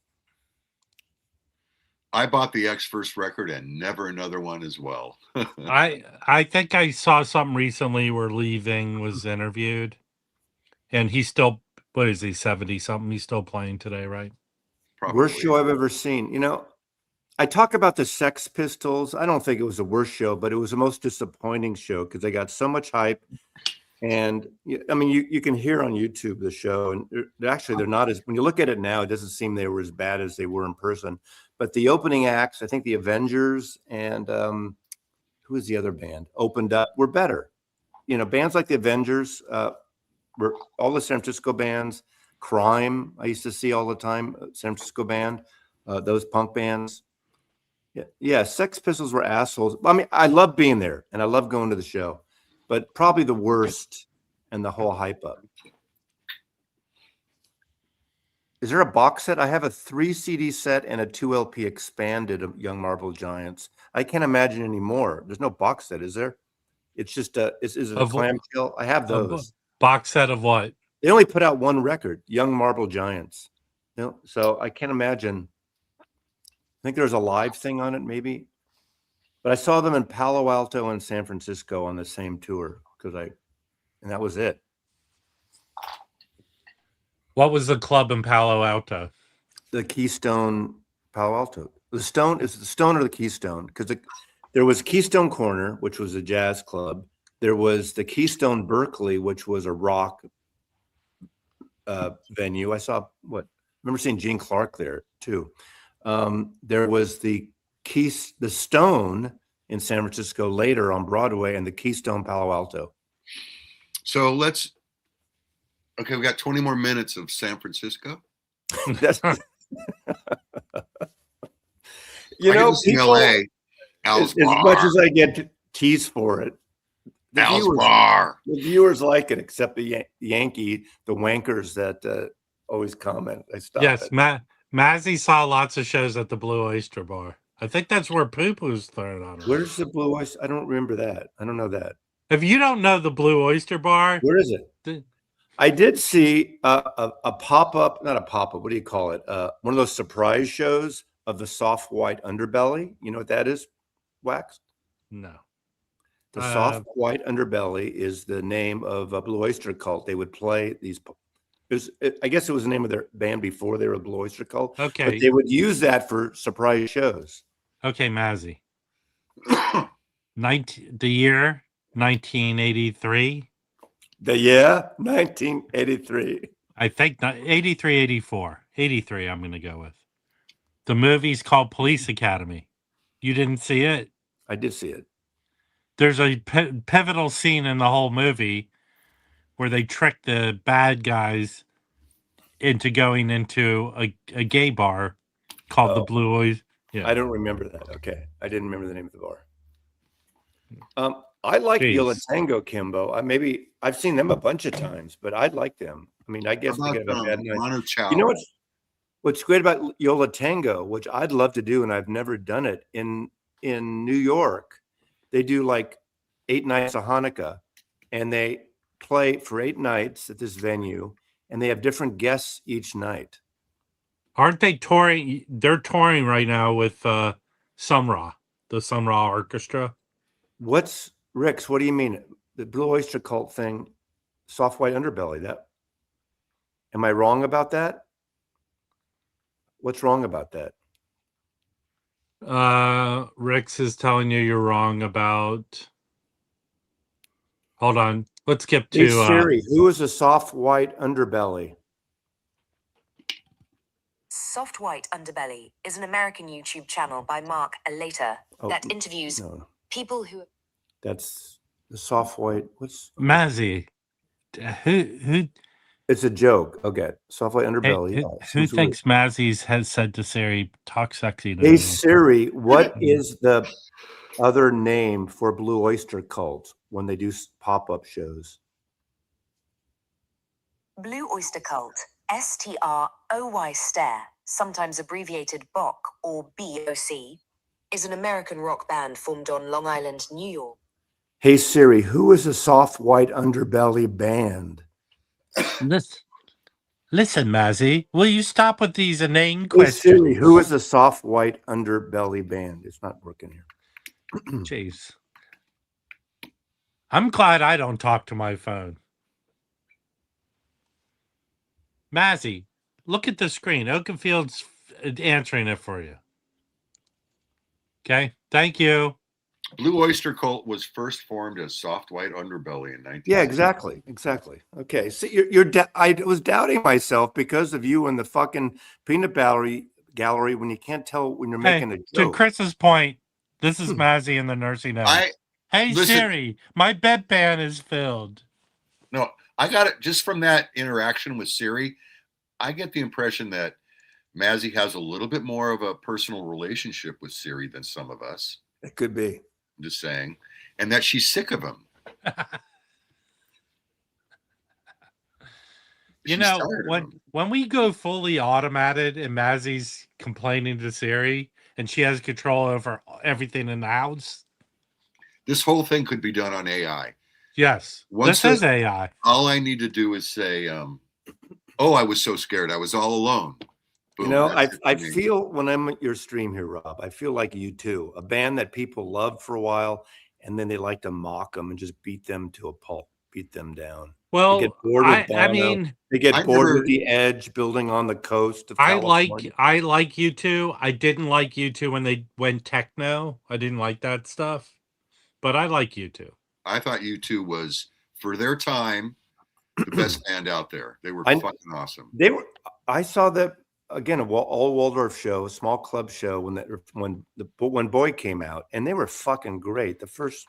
I bought the X first record and never another one as well. I think I saw something recently where Lee Ving was interviewed, and he's still, what is he, 70 something? He's still playing today, right? Probably. Worst show I've ever seen. I talk about the Sex Pistols. I don't think it was the worst show, but it was the most disappointing show because they got so much hype. And I mean, you can hear on YouTube the show, and they're not as, when you look at it now, it doesn't seem they were as bad as they were in person. But the opening acts, I think the Avengers and who was the other band opened up, were better. Bands like the Avengers, were all the San Francisco bands. Crime, I used to see all the time, San Francisco band, those punk bands. Yeah, Sex Pistols were assholes. I mean, I love being there and I love going to the show, but probably the worst and the whole hype up. Is there a box set? I have a 3 CD set and a 2 LP expanded of Young Marble Giants. I can't imagine anymore. There's no box set, is there? It's just is it a clamshell? I have those. Box set of what? They only put out 1 record, Young Marble Giants. So I can't imagine. I think there's a live thing on it, maybe. But I saw them in Palo Alto and San Francisco on the same tour and that was it. What was the club in Palo Alto? The Keystone Palo Alto. The Stone is the Stone or the Keystone, because there was Keystone Corner, which was a jazz club. There was the Keystone Berkeley, which was a rock venue. I remember seeing Gene Clark there too. There was the Stone in San Francisco later on Broadway, and the Keystone Palo Alto. So we got 20 more minutes of San Francisco. People, LA, as much as I get teased for it, the viewers like it, except the Yankee, the wankers that always comment. I stop. Yes, Mazy saw lots of shows at the Blue Oyster Bar. I think that's where poop was thrown on her. Where's the Blue Oyster? I don't remember that. I don't know that. If you don't know the Blue Oyster Bar, where is it? I did see a pop-up, not a pop-up, what do you call it? One of those surprise shows of the Soft White Underbelly. You know what that is, Wax? No. The Soft White Underbelly is the name of a Blue Oyster Cult. They would play these. I guess it was the name of their band before they were a Blue Oyster Cult. Okay. But they would use that for surprise shows. Okay, Mazy. The year 1983. The year 1983. I think 83, 84. 83, I'm going to go with. The movie's called Police Academy. You didn't see it? I did see it. There's a pivotal scene in the whole movie where they trick the bad guys into going into a gay bar called the Blue Oyster. Yeah. I don't remember that. Okay. I didn't remember the name of the bar. I like Yola Tango, Kimbo. Maybe I've seen them a bunch of times, but I like them. I mean, I guess they get a bad night. You know what's great about Yola Tango, which I'd love to do, and I've never done it in New York. They do like 8 nights of Hanukkah, and they play for 8 nights at this venue, and they have different guests each night. Aren't they touring? They're touring right now with Sun Ra, the Sun Ra Orchestra. Rix, what do you mean? The Blue Oyster Cult thing, Soft White Underbelly. Am I wrong about that? What's wrong about that? Rix is telling you you're wrong about. Hold on. Let's skip to Siri. Who is a Soft White Underbelly? Soft White Underbelly is an American YouTube channel by Mark Alater that interviews people who. That's the Soft White. What's Mazy? Who? It's a joke. Okay, Soft White Underbelly. Hey, who thinks Mazy's has said to Siri, "Talk sexy"? To Hey me? Siri, what is the other name for Blue Oyster Cult when they do pop-up shows? Blue Oyster Cult, STROY Stare, sometimes abbreviated BOC or BOC, is an American rock band formed on Long Island, New York. Hey Siri, who is a Soft White Underbelly band? Listen, Mazy, will you stop with these inane Hey questions? Siri, who is a Soft White Underbelly band? It's not working here. Jeez. I'm glad I don't talk to my phone. Mazy, look at the screen. Oakenfield's answering it for you. Okay, thank you. Blue Oyster Cult was first formed as Soft White Underbelly in 19. Yeah, exactly. Okay, so I was doubting myself because of you and the fucking peanut gallery when you can't tell when you're making a joke. To Chris's point, this is Mazy in the nursing home. Hey Siri, my bedpan is filled. No, I got it just from that interaction with Siri. I get the impression that Mazy has a little bit more of a personal relationship with Siri than some of us. It could be. I'm just saying. And that she's sick of him. You know, when we go fully automated and Mazy's complaining to Siri and she has control over everything in the house. This whole thing could be done on AI. Yes. This is AI. All I need to do is say, I was so scared. I was all alone. Boom, you know, I feel when I'm at your stream here, Rob, I feel like U2, a band that people loved for a while, and then they like to mock them and just beat them to a pulp, beat them down. Well, they get bored with Bono. They get bored with the Edge building on the coast of California. I like U2. I didn't like U2 when they went techno. I didn't like that stuff, but I like U2. I thought U2 was, for their time, the best band out there. They were fucking awesome. They were. I saw that. Again, all Waldorf show, a small club show when Boy came out, and they were fucking great. The first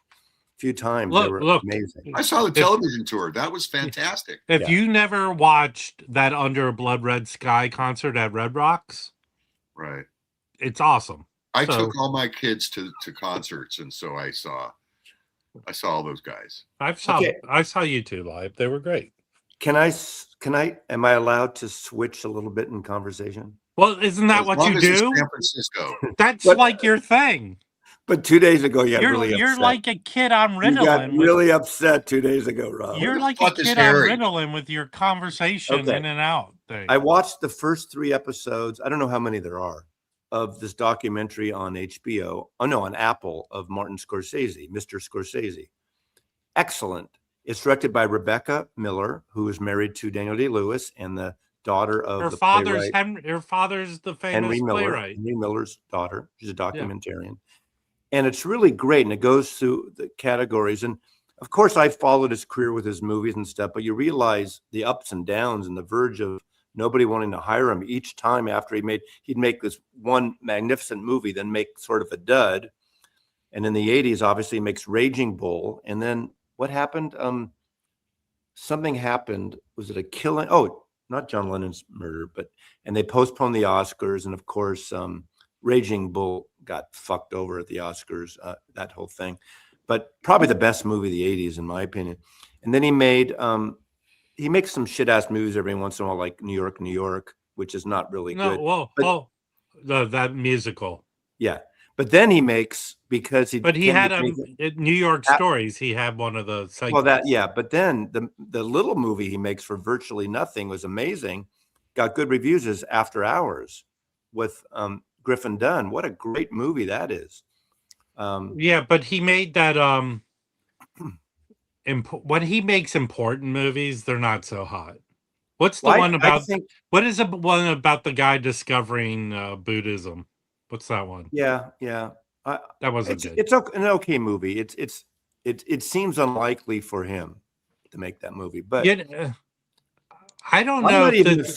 few times they were amazing. I saw the television tour. That was fantastic. If you never watched that Under a Blood Red Sky concert at Red Rocks, right, it's awesome. I took all my kids to concerts, and so I saw all those guys. I saw you two live. They were great. Am I allowed to switch a little bit in conversation? Well, isn't that what you do? San Francisco. That's like your thing. But 2 days ago, you're like a kid on Ritalin. You got really upset 2 days ago, Rob. You're like a kid on Ritalin with your conversation in and out thing. I watched the first 3 episodes. I don't know how many there are. of this documentary on HBO. Oh no, on Apple, of Martin Scorsese, Mr. Scorsese. Excellent. It's directed by Rebecca Miller, who is married to Daniel Day-Lewis and the daughter of Her the father's playwright her father's the famous Henry Miller. playwright. Henry Miller's daughter. She's a documentarian. And it's really great. And it goes through the categories. And of course, I followed his career with his movies and stuff, but you realize the ups and downs and the verge of nobody wanting to hire him each time after he'd make this one magnificent movie, then make sort of a dud. And in the 80s, obviously, he makes Raging Bull. And then what happened? Something happened. Was it a killing? Oh, not John Lennon's murder, and they postponed the Oscars. And of course, Raging Bull got fucked over at the Oscars, that whole thing. But probably the best movie of the 80s, in my opinion. And then he makes some shit ass movies every once in a while, like New York, New York, which is not really good. That musical. Yeah. But then he makes, because he. But he had New York Stories. He had one of the cycles. Well, but then the little movie he makes for virtually nothing was amazing. Got good reviews, is After Hours with Griffin Dunn. What a great movie that is. Yeah, but he made that when he makes important movies, they're not so hot. What's the one about? What is the one about the guy discovering Buddhism? What's that one? Yeah. That wasn't good. It's an okay movie. It seems unlikely for him to make that movie, but I don't know.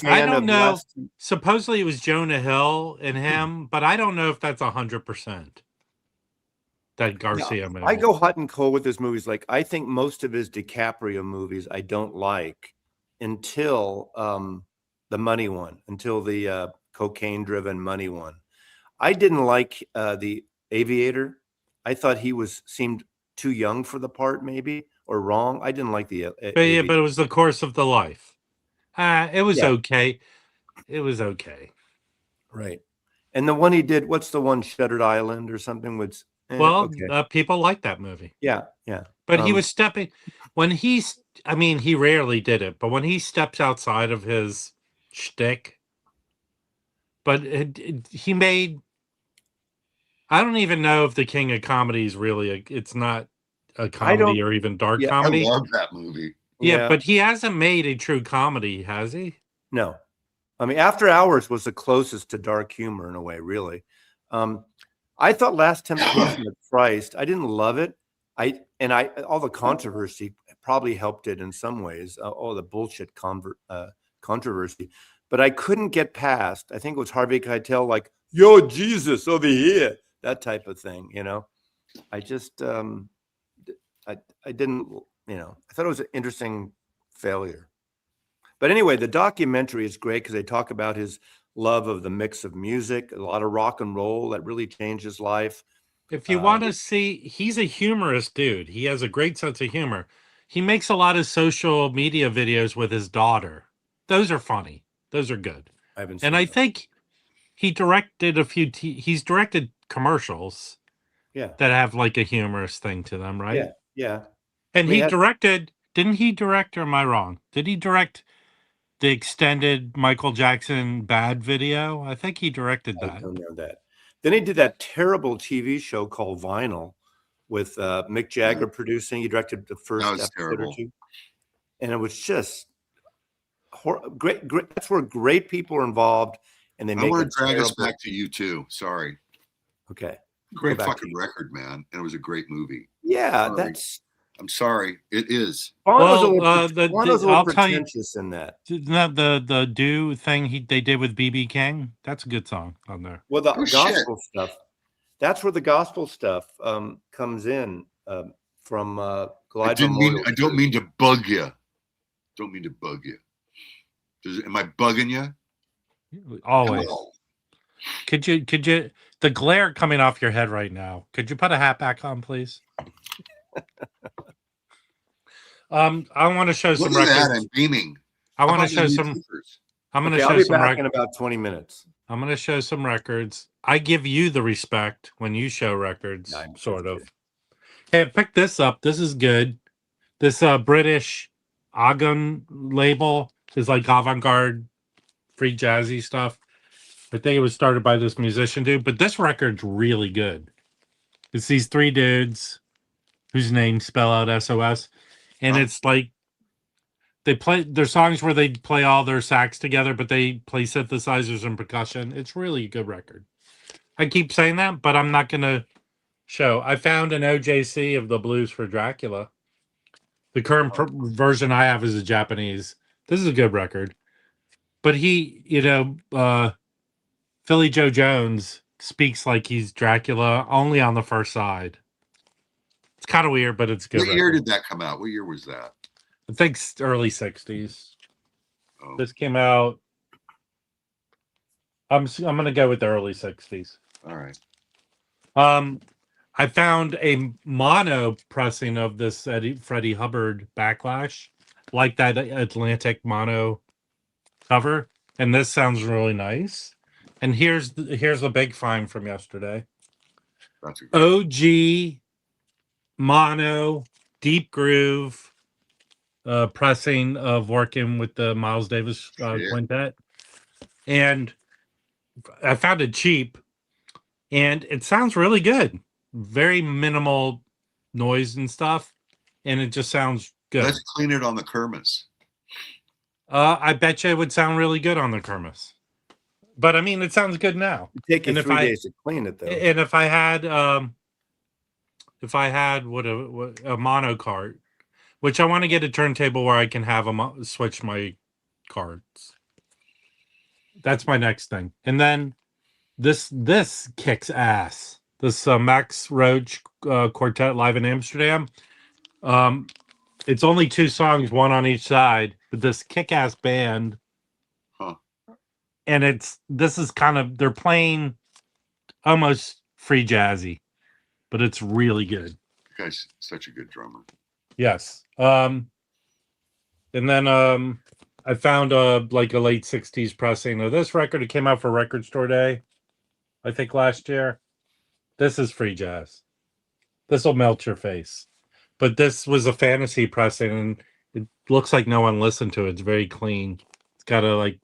I don't know. Supposedly it was Jonah Hill and him, but I don't know if that's 100%. That Garcia movie. I go hot and cold with his movies. Like, I think most of his DiCaprio movies I don't like until the Money one, until the cocaine-driven Money one. I didn't like the Aviator. I thought he seemed too young for the part, maybe, or wrong. I didn't like the Aviator. But it was The Course of the Life. It was okay. It was okay. Right. And the one he did, what's the one, Shuttered Island or something? People like that movie. Yeah. But he was stepping he rarely did it, but when he steps outside of his shtick, but he made. I don't even know if The King of Comedy is really it's not a comedy or even dark comedy. I love that movie. Yeah, but he hasn't made a true comedy, has he? No. I mean, After Hours was the closest to dark humor in a way, really. I thought Last Temptation of Christ, I didn't love it. All the controversy probably helped it in some ways, all the bullshit controversy. But I couldn't get past, I think it was Harvey Keitel, like, yo, Jesus, over here, that type of thing, you know. I just, I didn't, you know, I thought it was an interesting failure. But anyway, the documentary is great because they talk about his love of the mix of music, a lot of rock and roll that really changed his life. If you want to see, he's a humorous dude. He has a great sense of humor. He makes a lot of social media videos with his daughter. Those are funny. Those are good. I think he directed he's directed commercials that have like a humorous thing to them, right? Yeah. And didn't he direct, or am I wrong? Did he direct the extended Michael Jackson Bad video? I think he directed that. I don't know that. Then he did that terrible TV show called Vinyl with Mick Jagger producing. He directed the first episode or two. And it was just great. That's where great people are involved. And they make I want to drag us back to you too. Sorry. Okay. Great fucking record, man. And it was a great movie. Yeah, I'm sorry. It is. Bono's a little pretentious in that. The Do thing they did with BB King, that's a good song on there. Well, the gospel stuff. That's where the gospel stuff comes in from Glide Memorial. I don't mean to bug you. Don't mean to bug you. Am I bugging you? Always. Could you? The glare coming off your head right now. Could you put a hat back on, please? I want to show some records. I'm beaming. I want to show some. I'm going to show I'll be some back in about 20 minutes. I'm going to show some records. I give you the respect when you show records, sort of. Hey, pick this up. This is good. This British Agon label is like avant-garde, free jazzy stuff. I think it was started by this musician dude, but this record's really good. It's these three dudes whose names spell out SOS, and it's like they play their songs where they play all their sax together, but they play synthesizers and percussion. It's really a good record. I keep saying that, but I'm not gonna show. I found an OJC of the Blues for Dracula. The current version I have is a Japanese. This is a good record, but he, Philly Joe Jones speaks like he's Dracula only on the first side. It's kind of weird, but it's good. What year did that come out? What year was that? I think early 60s. Oh. This came out. I'm gonna go with the early 60s. All right. I found a mono pressing of this Freddie Hubbard Backlash, like that Atlantic mono cover, and this sounds really nice. And here's the big find from yesterday. That's a OG mono deep groove pressing of working with the Miles Davis quintet, and I found it cheap, and it sounds really good. Very minimal noise and stuff, and it just sounds good. Let's clean it on the Kermis. I bet you it would sound really good on the Kermis. But I mean, it sounds good now. It'd take you 3 days to clean it, though. And if I had what a mono cart, which I want to get a turntable where I can have switch my cards. That's my next thing. And then this kicks ass. This Max Roach quartet live in Amsterdam. It's only 2 songs, one on each side, but this kick-ass band. Huh. And this is kind of, they're playing almost free jazzy, but it's really good. You guy's such a good drummer. Yes. And then I found like a late 60s pressing of this record. It came out for Record Store Day, I think last year. This is free jazz. This will melt your face. But this was a fantasy pressing, and it looks like no one listened to it. It's very clean. It's got a like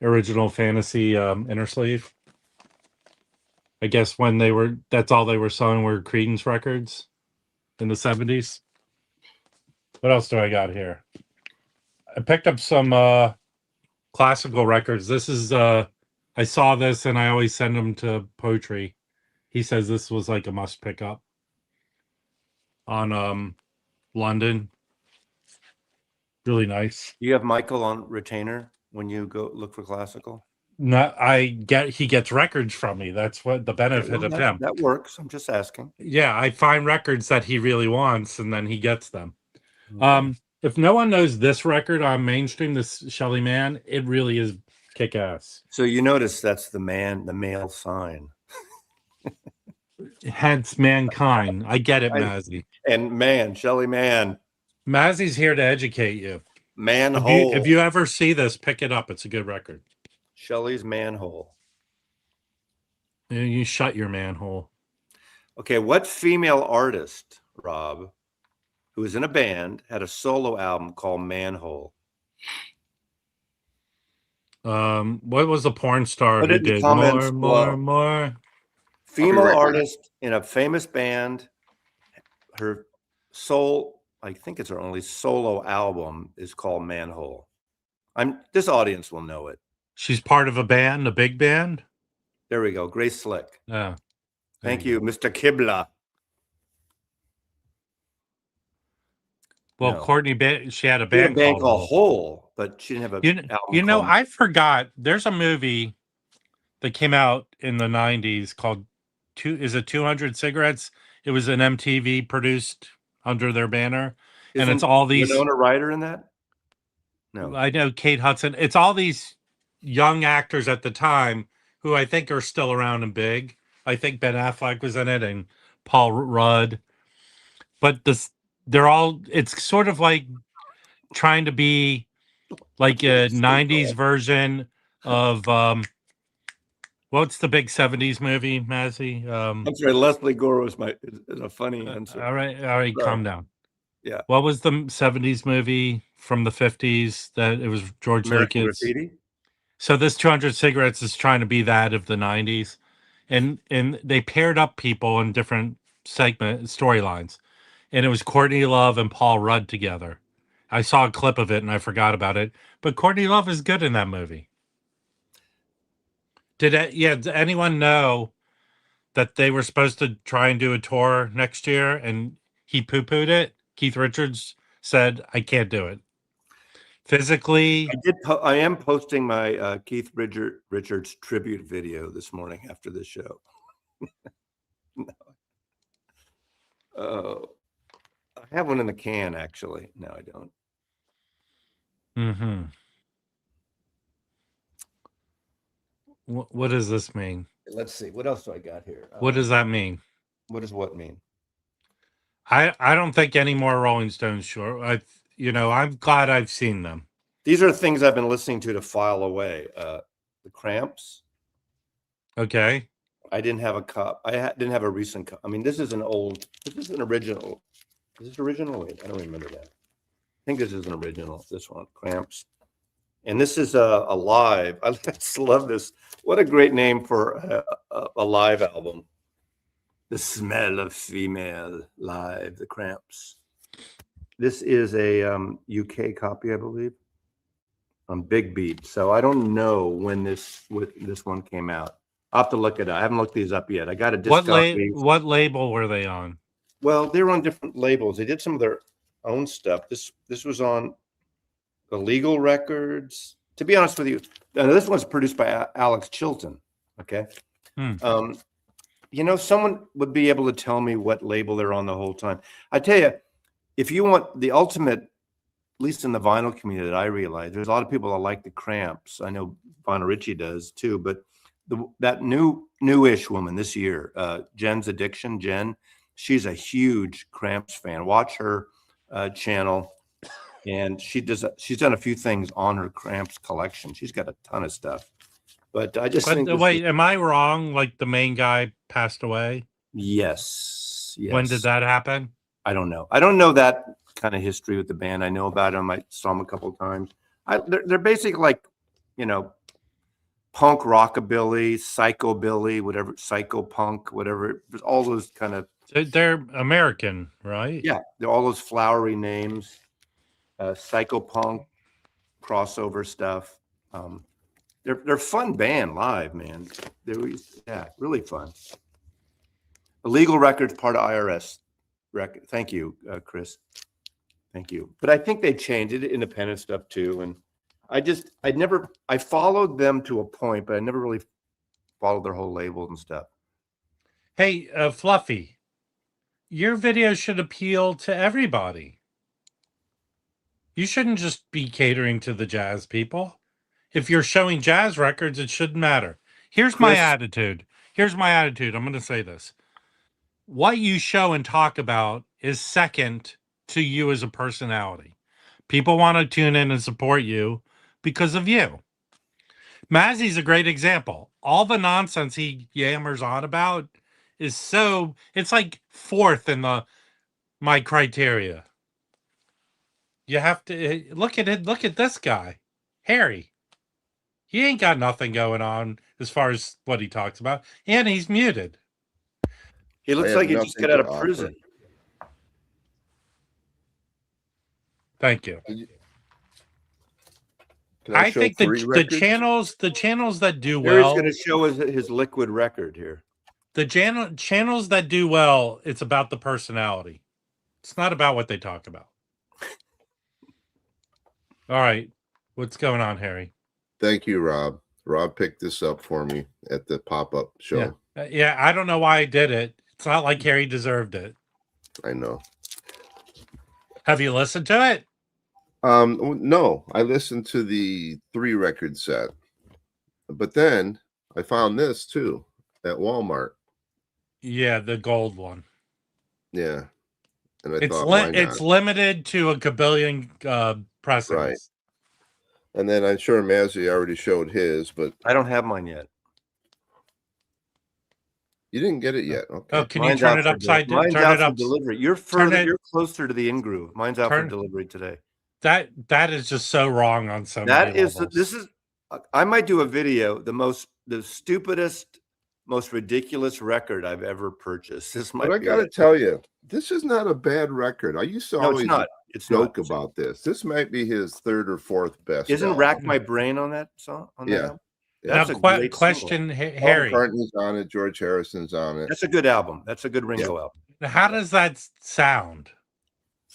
original fantasy inner sleeve. I guess when that's all they were selling were Creedence records in the 70s. What else do I got here? I picked up some classical records. This is I saw this and I always send them to Poetry. He says this was like a must pick up on London. Really nice. You have Michael on retainer when you go look for classical? No, he gets records from me. That's what the benefit of him. That works. I'm just asking. Yeah, I find records that he really wants and then he gets them. Okay. If no one knows this record on mainstream, this Shelly Man, it really is kick ass. So you notice that's the male sign. Hence mankind. I get it, Mazy. And man, Shelly Man. Mazy's here to educate you. Manhole. If you ever see this, pick it up. It's a good record. Shelly's Manhole. You shut your manhole. Okay, what female artist, Rob, who was in a band, had a solo album called Manhole? What was the porn star Put who it in the did comments more? Female artist in a famous band. Her I think it's her only solo album is called Manhole. This audience will know it. She's part of a band, a big band. There we go. Grace Slick. Yeah. Thank you, Mr. Kibla. Well, No. Courtney, she had a band called Hole, but she didn't have an album. I forgot. There's a movie that came out in the 90s called 200 Cigarettes? It was an MTV produced under their banner. And it's all these Winona Ryder in that? No. I know Kate Hudson. It's all these young actors at the time who I think are still around and big. I think Ben Affleck was in it and Paul Rudd. But it's sort of like trying to be like a 90s version of what's the big 70s movie, Mazy? I'm sorry, Leslie Gore is a funny answer. All right, calm down. Yeah. What was the 70s movie from the 50s that it was George American Lucas? Graffiti? So this 200 cigarettes is trying to be that of the 90s, and they paired up people in different segment storylines, and it was Courtney Love and Paul Rudd together. I saw a clip of it and I forgot about it, but Courtney Love is good in that movie. Did anyone know that they were supposed to try and do a tour next year and he poo-pooed it? Keith Richards said, I can't do it. Physically. I am posting my Keith Richards tribute video this morning after this show. Oh, I have one in the can, actually. No, I don't. Mm-hmm. What does this mean? Let's see. What else do I got here? What does that mean? What does what mean? I don't think any more Rolling Stones. Sure, I'm glad I've seen them. These are things I've been listening to file away. The Cramps. Okay. I didn't have a cup. Didn't have a recent cup. I mean, this is an old. This is an original. Is this original? Wait, I don't remember that. I think this is an original. This one, Cramps. And this is a live. I just love this. What a great name for a live album. The Smell of Female live, the Cramps. This is a UK copy, I believe, on Big Beat. So I don't know when this one came out. I'll have to look it up. I haven't looked these up yet. I got a discography. What label were they on? Well, they were on different labels. They did some of their own stuff. This was on Illegal Records. To be honest with you, this one's produced by Alex Chilton. Okay. Someone would be able to tell me what label they're on the whole time. I tell you, if you want the ultimate, at least in the vinyl community that I realize, there's a lot of people that like the Cramps. I know Bonner Ritchie does too, but that newish woman this year, Jen's Addiction, Jen, she's a huge Cramps fan. Watch her channel. And she's done a few things on her Cramps collection. She's got a ton of stuff. But I just think. Wait, am I wrong? Like the main guy passed away? Yes. When did that happen? I don't know. I don't know that kind of history with the band. I know about them. I saw them a couple of times. They're basically like, punk rockabilly, psychobilly, whatever, psycho punk, whatever. There's all those kind of. They're American, right? Yeah, they're all those flowery names. Psycho punk crossover stuff. They're fun band live, man. Really fun. Illegal Records, part of IRS record. Thank you, Chris. Thank you. But I think they changed it, independent stuff too. And I followed them to a point, but I never really followed their whole labels and stuff. Hey, Fluffy, your video should appeal to everybody. You shouldn't just be catering to the jazz people. If you're showing jazz records, it shouldn't matter. Here's my attitude. I'm going to say this. What you show and talk about is second to you as a personality. People want to tune in and support you because of you. Mazy's a great example. All the nonsense he yammers on about is it's like fourth in my criteria. You have to look at it. Look at this guy, Harry. He ain't got nothing going on as far as what he talks about, and he's muted. He looks like he just got out of prison. Thank you. I think the channels that do well. Harry's going to show us his liquid record here. The channels that do well, it's about the personality. It's not about what they talk about. All right. What's going on, Harry? Thank you, Rob. Rob picked this up for me at the pop-up show. Yeah, I don't know why I did it. It's not like Harry deserved it. I know. Have you listened to it? No, I listened to the 3-record set. But then I found this too at Walmart. Yeah, the gold one. Yeah. And it's limited to a kabillion pressings. Right. And then I'm sure Mazy already showed his, but I don't have mine yet. You didn't get it yet. Okay. Oh, can you turn it upside down? Mine's out for delivery. You're further. You're closer to the in-groove. Mine's out for delivery today. That is just so wrong on so many levels. This is I might do a video, the stupidest, most ridiculous record I've ever purchased. This might But I be got to it. tell you, this is not a bad record. I used to No, it's always not. It's joke not. about this. This might be his third or fourth best. Isn't album. Rack My Brain on that song? On that Yeah. album? That's now, a great question, song. Paul Harry. McCartney's on it. George Harrison's on it. That's a good album. That's a good Ringo album. How does that sound?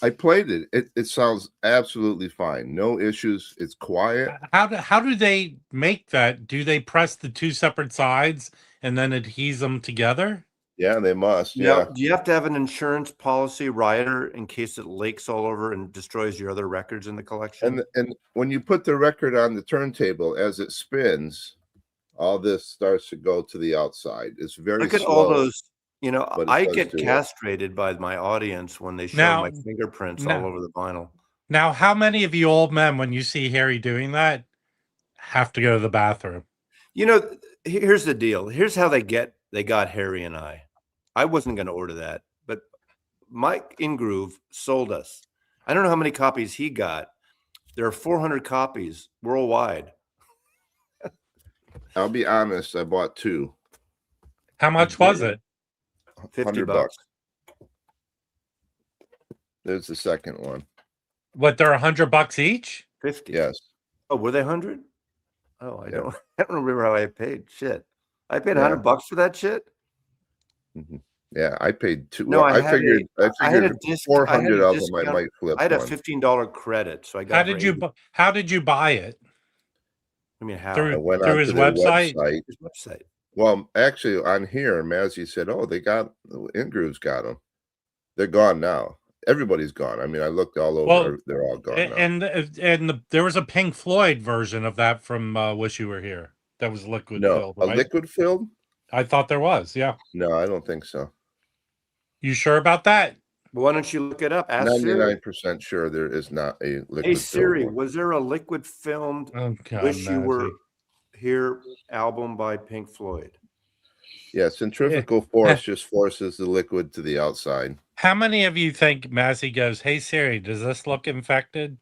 I played it. It sounds absolutely fine. No issues. It's quiet. How do they make that? Do they press the two separate sides and then adhese them together? Yeah, they must. Now, Yeah. do you have to have an insurance policy rider in case it leaks all over and destroys your other records in the collection? And when you put the record on the turntable, as it spins, all this starts to go to the outside. It's very Look at slow. all those. You know, but it I does get do it. castrated by my audience when they show Now- my fingerprints now- all over the vinyl. Now, how many of you old men, when you see Harry doing that, have to go to the bathroom? You know, here's the deal. Here's how they got Harry and I. I wasn't going to order that, but Mike Ingroove sold us. I don't know how many copies he got. There are 400 copies worldwide. I'll be honest. I bought two. How much was it? 50 $100. bucks. There's the second one. What, they're $100 each? 50. Yes. Oh, were they 100? Oh, I Yeah. don't. I don't remember how I paid. Shit, I paid Yeah. $100 for that shit. Mhm. Yeah, I paid two. No, well, I I had figured. I I had a figured disc- 400 I had a of them I discount. might flip. I had a one. $15 credit, so I got. How did you buy it? I mean, how? Through- I went through onto his their website? His website. Well, actually, on here, Mazy said, "Oh, they got Ingroove's got them. They're gone now. Everybody's gone. I mean, I looked all over. Well, they're all gone now. And there was a Pink Floyd version of that from Wish You Were Here. That was liquid No, filled, a right? liquid filled? I thought there was. Yeah. No, I don't think so. You sure about that? Why don't you look it up? Ask Siri. 99% sure there is not a liquid. Hey filled Siri, one. was there a liquid filmed Oh God, "Wish You Were Mazy. Here" album by Pink Floyd? Yeah, centrifugal force just forces the liquid to the outside. How many of you think Mazy goes, "Hey Siri, does this look infected?"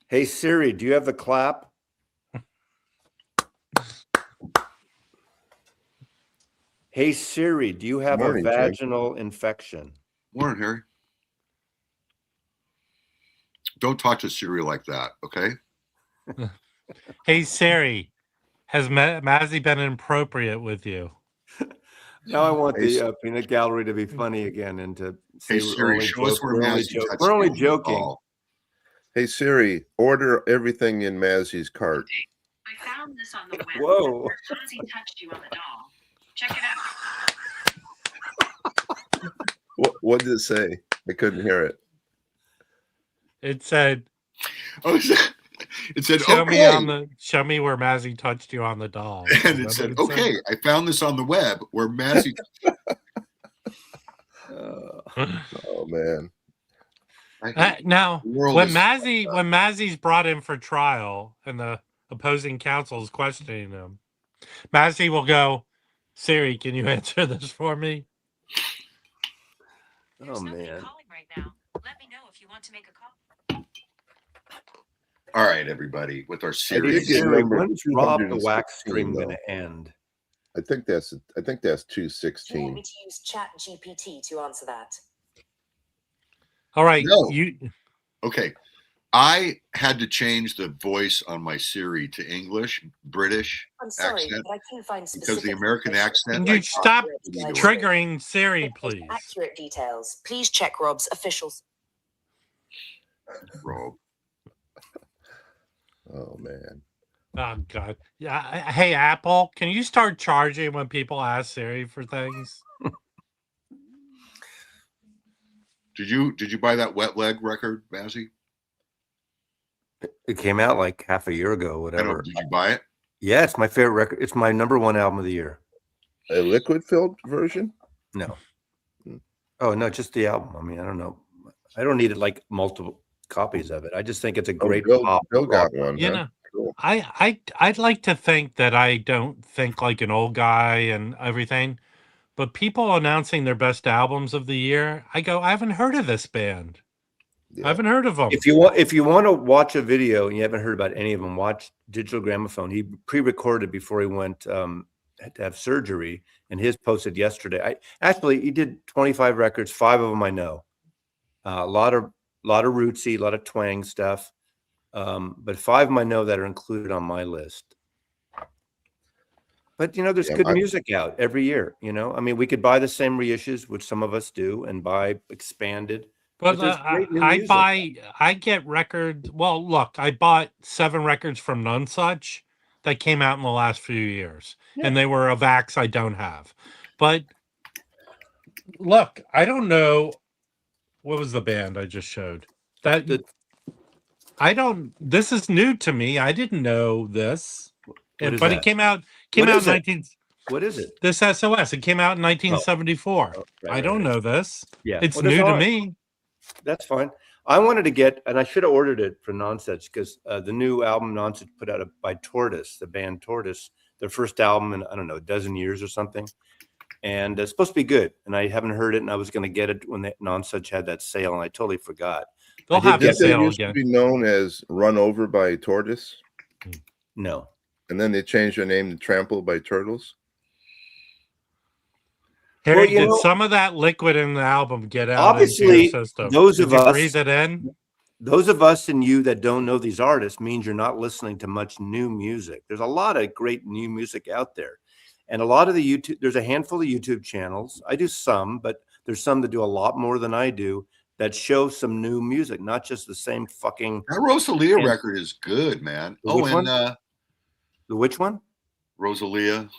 Hey Siri, do you have the clap? Hey Siri, do you have Morning, a Jim. vaginal infection? Morning, Harry. Don't talk to Siri like that, okay? Hey Siri, has Mazy been inappropriate with you? Now I want Hey, the peanut gallery to be funny again and to say Hey Siri, show us where Mazy touched we're only you on the joking. ball. Hey Siri, order everything in Mazy's cart. I found this on the web. Whoa. Where Mazy touched you on the doll. Check it out. What did it say? I couldn't hear it. It said, Oh, it said, "Show okay. me show me where Mazy touched you on the doll." And it Is said, that what okay, I found this on the web where Mazy. Oh man. Now, The world when is- Mazy's brought in for trial and the opposing counsel is questioning him, Mazy will go, "Siri, can you answer this for me?" There's Oh nobody man. calling right now. Let me know if you want to make a call. All right, everybody, with our Hey series. did get Siri, number when's Rob the Wax 216 Stream though. going to end? I think that's Do you want 216. me to use Chat GPT to answer that? All right, No. you. Okay. I had to change the voice on my Siri to English, British, I'm sorry, accent, but I couldn't find because specific the American information. accent. You I stop can't do it. triggering Siri, please. Accurate details. Please check Rob's officials. Rob. Oh man. Oh God. Yeah. Hey, Apple, can you start charging when people ask Siri for things? Did you buy that Wet Leg record, Mazy? It came out like half a year ago, I whatever. don't. Did you buy it? Yeah, it's my favorite record. It's my #1 album of the year. A liquid filled version? No. Oh no, just the album. I mean, I don't know. I don't need like multiple copies of it. I just think it's a great Bill pop. got one. You huh? know, Cool. I'd like to think that I don't think like an old guy and everything, but people announcing their best albums of the year, I go, I haven't heard of this band. I haven't heard of them. If you want to watch a video and you haven't heard about any of them, watch Digital Gramophone. He pre-recorded before he went to have surgery, and his posted yesterday. He did 25 records. 5 of them I know. A lot of rootsy, a lot of twang stuff. But 5 of them I know that are included on my list. But there's good music out every year. I mean, we could buy the same reissues, which some of us do, and buy expanded. But there's great new music. I get records. Well, look, I bought 7 records from Nonesuch that came out in the last few years, and they were of acts I don't have. But look, I don't know what was the band I just showed. This is new to me. I didn't know this. But it came out in 19. What is it? This SOS. It came out in 1974. I don't know this. Yeah, it's new to me. That's fine. I wanted to get, and I should have ordered it for Nonsuch because the new album Nonsuch put out by Tortoise, the band Tortoise, their first album in, I don't know, a dozen years or something. And it's supposed to be good. And I haven't heard it, and I was going to get it when Nonsuch had that sale, and I totally forgot. They'll have that sale used again. To be known as Run Over by Tortoise? No. And then they changed their name to Trample by Turtles? Harry, did some of that liquid in the album get out obviously, into your system? Those of us breathe it in? Those of us and you that don't know these artists means you're not listening to much new music. There's a lot of great new music out there. And a lot of the there's a handful of YouTube channels. I do some, but there's some that do a lot more than I do that show some new music, not just the same fucking. That Rosalia record is good, man. The which one? Rosalia.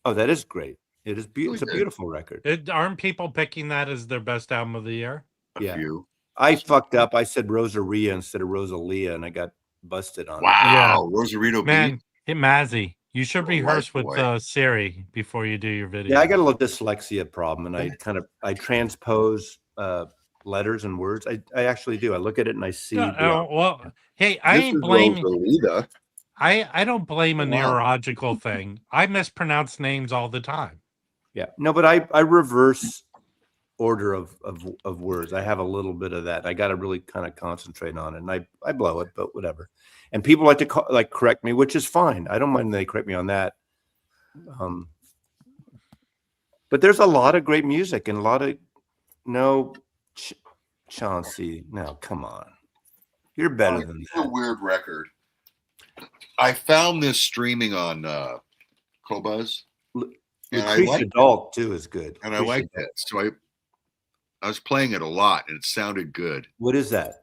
Oh, that is great. It is it's a beautiful record. Aren't people picking that as their best album of the year? A few. I fucked up. I said Rosaria instead of Rosalia, and I got busted on it. Wow, Rosarito man, Mazy, you should rehearse with Siri before you do your video. Yeah, I got a little dyslexia problem, and I transpose letters and words. I actually do. I look at it and I see. Well, hey, I ain't blaming. I don't blame a neurological thing. I mispronounce names all the time. Yeah, no, but I reverse order of words. I have a little bit of that. I got to really kind of concentrate on it, and I blow it, but whatever. And people like to correct me, which is fine. I don't mind when they correct me on that. But there's a lot of great music and a lot of Chauncey. No, come on, you're better than that. A weird record. I found this streaming on Qobuz. And I like Adult too is good. And I liked it. So I was playing it a lot and it sounded good. What is that?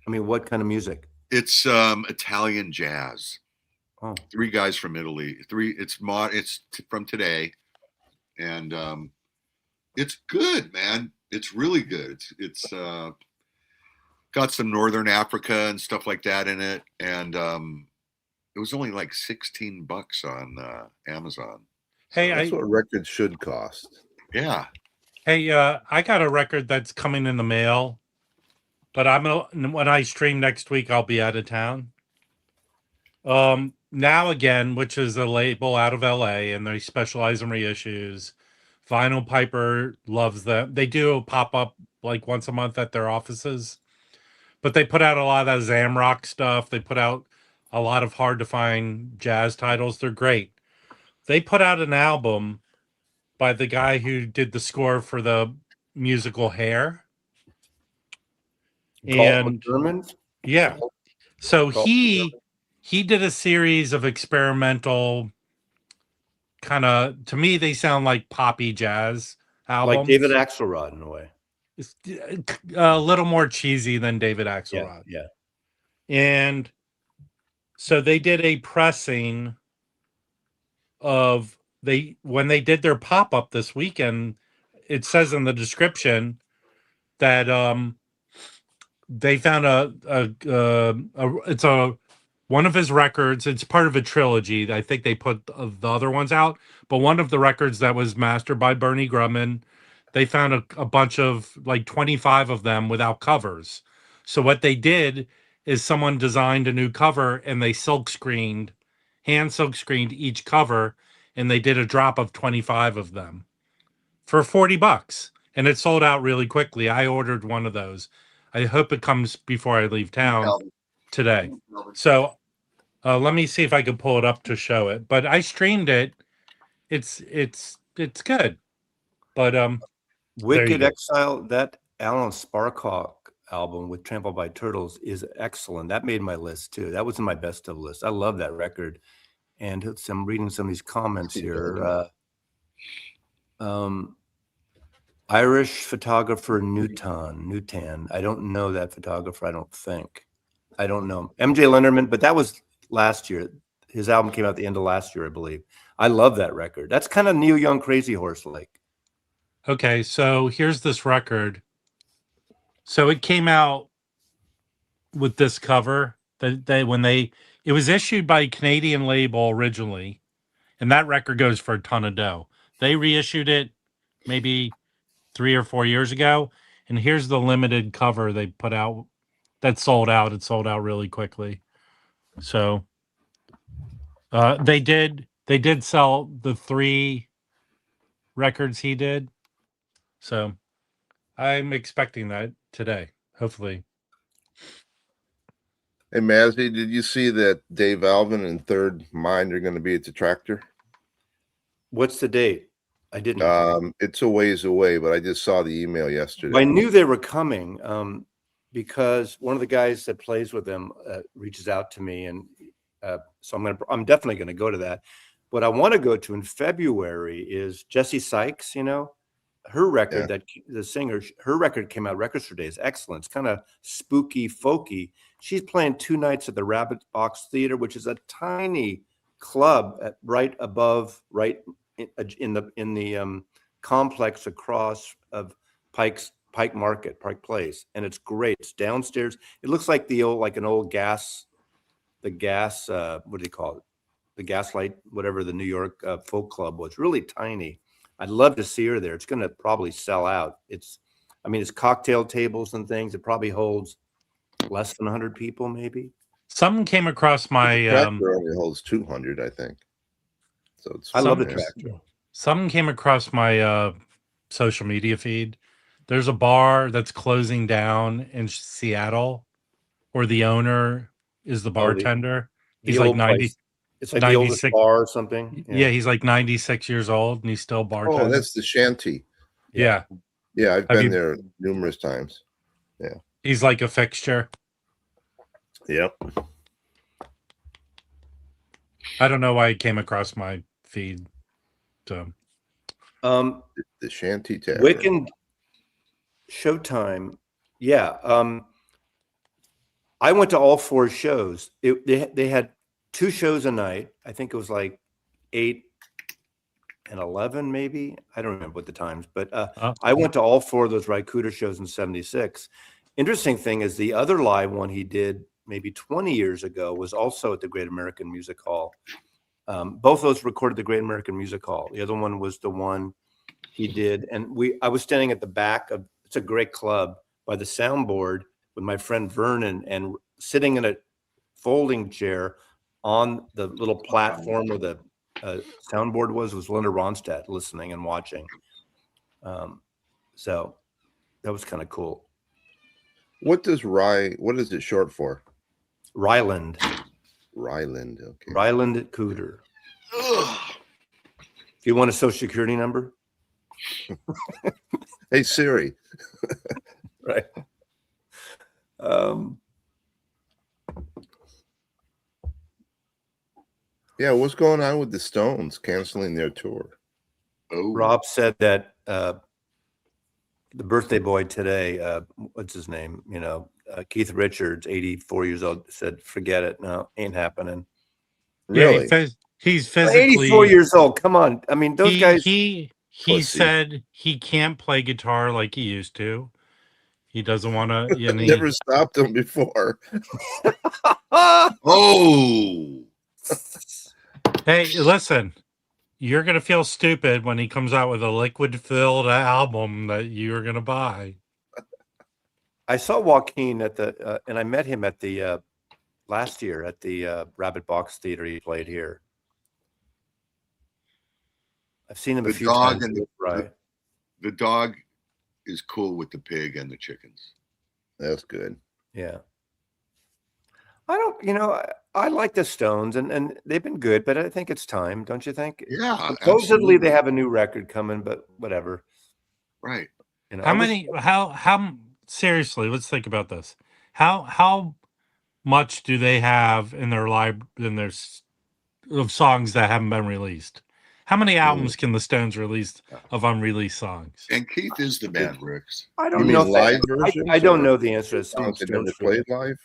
I mean, what kind of music? It's Italian jazz. Oh. 3 guys from Italy. It's from today. And it's good, man. It's really good. It's got some Northern Africa and stuff like that in it. And it was only like $16 on Amazon. Hey, that's what records should cost. Yeah. Hey, I got a record that's coming in the mail, but when I stream next week, I'll be out of town. Now Again, which is a label out of LA, and they specialize in reissues. Vinyl Piper loves them. They do a pop-up like once a month at their offices, but they put out a lot of that Zamrock stuff. They put out a lot of hard-to-find jazz titles. They're great. They put out an album by the guy who did the score for the musical Hair. And yeah. So he did a series of experimental kind of, to me, they sound like poppy jazz albums. Like David Axelrod in a way. It's a little more cheesy than David Axelrod. Yeah. And so they did a pressing of when they did their pop-up this weekend. It says in the description that they found it's one of his records. It's part of a trilogy. I think they put the other ones out, but one of the records that was mastered by Bernie Grumman, they found a bunch of like 25 of them without covers. So what they did is someone designed a new cover and they hand silk screened each cover, and they did a drop of 25 of them for $40, and it sold out really quickly. I ordered one of those. I hope it comes before I leave town Calvin. today. So let me see if I can pull it up to show it. But I streamed it. It's good. But there you Wicked go. Exile, that Alan Sparkhawk album with Trampled by Turtles is excellent. That made my list too. That was in my best of list. I love that record. And I'm reading some of these comments here. Irish photographer Newtan. I don't know that photographer. I don't think. I don't know. MJ Lennerman, but that was last year. His album came out at the end of last year, I believe. I love that record. That's kind of Neil Young Crazy Horse like. Okay, so here's this record. So it came out with this cover that it was issued by a Canadian label originally, and that record goes for a ton of dough. They reissued it maybe 3 or 4 years ago, and here's the limited cover they put out that sold out. It sold out really quickly. So they did sell the 3 records he did. So I'm expecting that today, hopefully. Hey, Mazy, did you see that Dave Alvin and Third Mind are going to be at the Tractor? What's the date? I didn't. It's a ways away, but I just saw the email yesterday. I knew they were coming because one of the guys that plays with them reaches out to me, and so I'm definitely going to go to that. What I want to go to in February is Jessie Sykes. You know, her record, that the singer, her record came out. Record Store Day is excellent. It's kind of spooky, folky. She's playing 2 nights at the Rabbit Box Theater, which is a tiny club right above, right in the complex across of Pike Market, Pike Place, and it's great. It's downstairs. It looks like an old gas, what do you call it? The Gaslight, whatever the New York folk club was. Really tiny. I'd love to see her there. It's going to probably sell out. It's cocktail tables and things. It probably holds less than 100 people, maybe. Something came across my the Tractor only holds 200, I think. So I love the Tractor. Something came across my social media feed. There's a bar that's closing down in Seattle, where the owner is the bartender. He's like 90. Place. It's like the oldest bar or something. Yeah, he's like 96 years old and he's still bartending. Oh, that's the Shanty. Yeah. Yeah, I've been there numerous times. Yeah. He's like a fixture. Yep. I don't know why it came across my feed. So the Shanty Tavern. Weekend Showtime. Yeah. I went to all 4 shows. They had 2 shows a night. I think it was like 8 and 11, maybe. I don't remember what the times, but I went to all 4 of those Rycuda shows in '76. Interesting thing is the other live one he did maybe 20 years ago was also at the Great American Music Hall. Both those recorded at the Great American Music Hall. The other one was the one he did. And I was standing at the back of, it's a great club, by the soundboard with my friend Vernon, and sitting in a folding chair on the little platform where the soundboard was Linda Ronstadt listening and watching. So that was kind of cool. What is it short for? Ryland. Ryland, okay. Ryland Cooter. Do you want a social security number? Hey Siri. Right. Yeah, what's going on with the Stones canceling their tour? Oh, Rob said that the birthday boy today, what's his name? Keith Richards, 84 years old, said, "Forget it. No, ain't happening." Really? Yeah, he's physically 84 years old. Come on. I mean, those guys. He said he can't play guitar like he used to. He doesn't want to. Never stopped him before. Oh. Hey, listen. You're gonna feel stupid when he comes out with a liquid-filled album that you're gonna buy. I saw Joaquin at the, and I met him at the last year at the Rabbit Box Theater. He played here. I've seen him a few times. The dog is cool with the pig and the chickens. That's good. Yeah. I don't, I like the Stones and they've been good, but I think it's time, don't you think? Yeah, Supposedly they absolutely. have a new record coming, but whatever. Right. How seriously, let's think about this. How much do they have in their of songs that haven't been released? How many albums can the Stones release of unreleased songs? And Keith is the bad Bricks. I You don't mean know if live versions? I don't or know the answer to some songs they never Stones played trivia. live?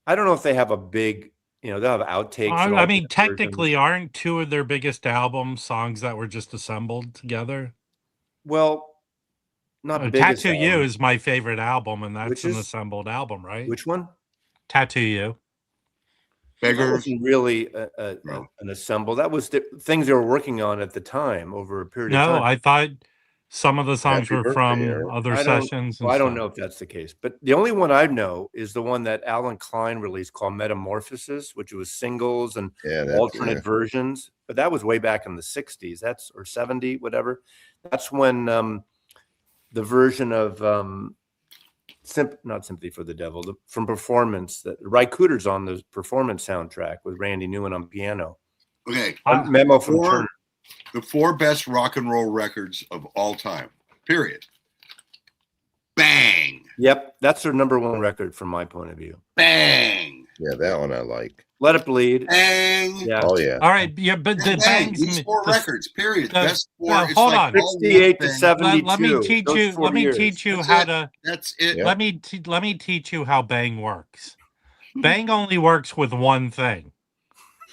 I don't know if they have a big, they'll have outtakes. and I all mean, different technically, versions. aren't two of their biggest albums songs that were just assembled together? Well, not biggest Tattoo You album. is my favorite album, and that's Which an is? assembled album, right? Which one? Tattoo You. That Beggars. wasn't really No. an assemble. That was the things they were working on at the time over a period of No, time. I thought some of the songs Happy were birthday, from Eric. other I don't- sessions and I don't stuff. know if that's the case, but the only one I know is the one that Alan Klein released called Metamorphosis, which was singles and Yeah, that's alternate versions. But that was way back in the 60s. That's or 70, whatever. That's when the version of not Sympathy for the Devil, from Performance that Ry Cooder's on the Performance soundtrack with Randy Newman on piano. Okay. Memo from Four- Turner. The 4 best rock and roll records of all time. Period. Bang. Yep, that's their number one record from my point of view. Bang. Yeah, that one I like. Let It Bleed. Bang. Yeah. Oh yeah. All right, yeah, but the Bang. bangs. These 4 records. Period. the- Best 4. no, It's hold like on. all one 68 to thing. 72. Let me teach those you. 4 Let me years. teach you That's how it. to. That's it. Yeah. Let me teach you how Bang works. Bang only works with one thing.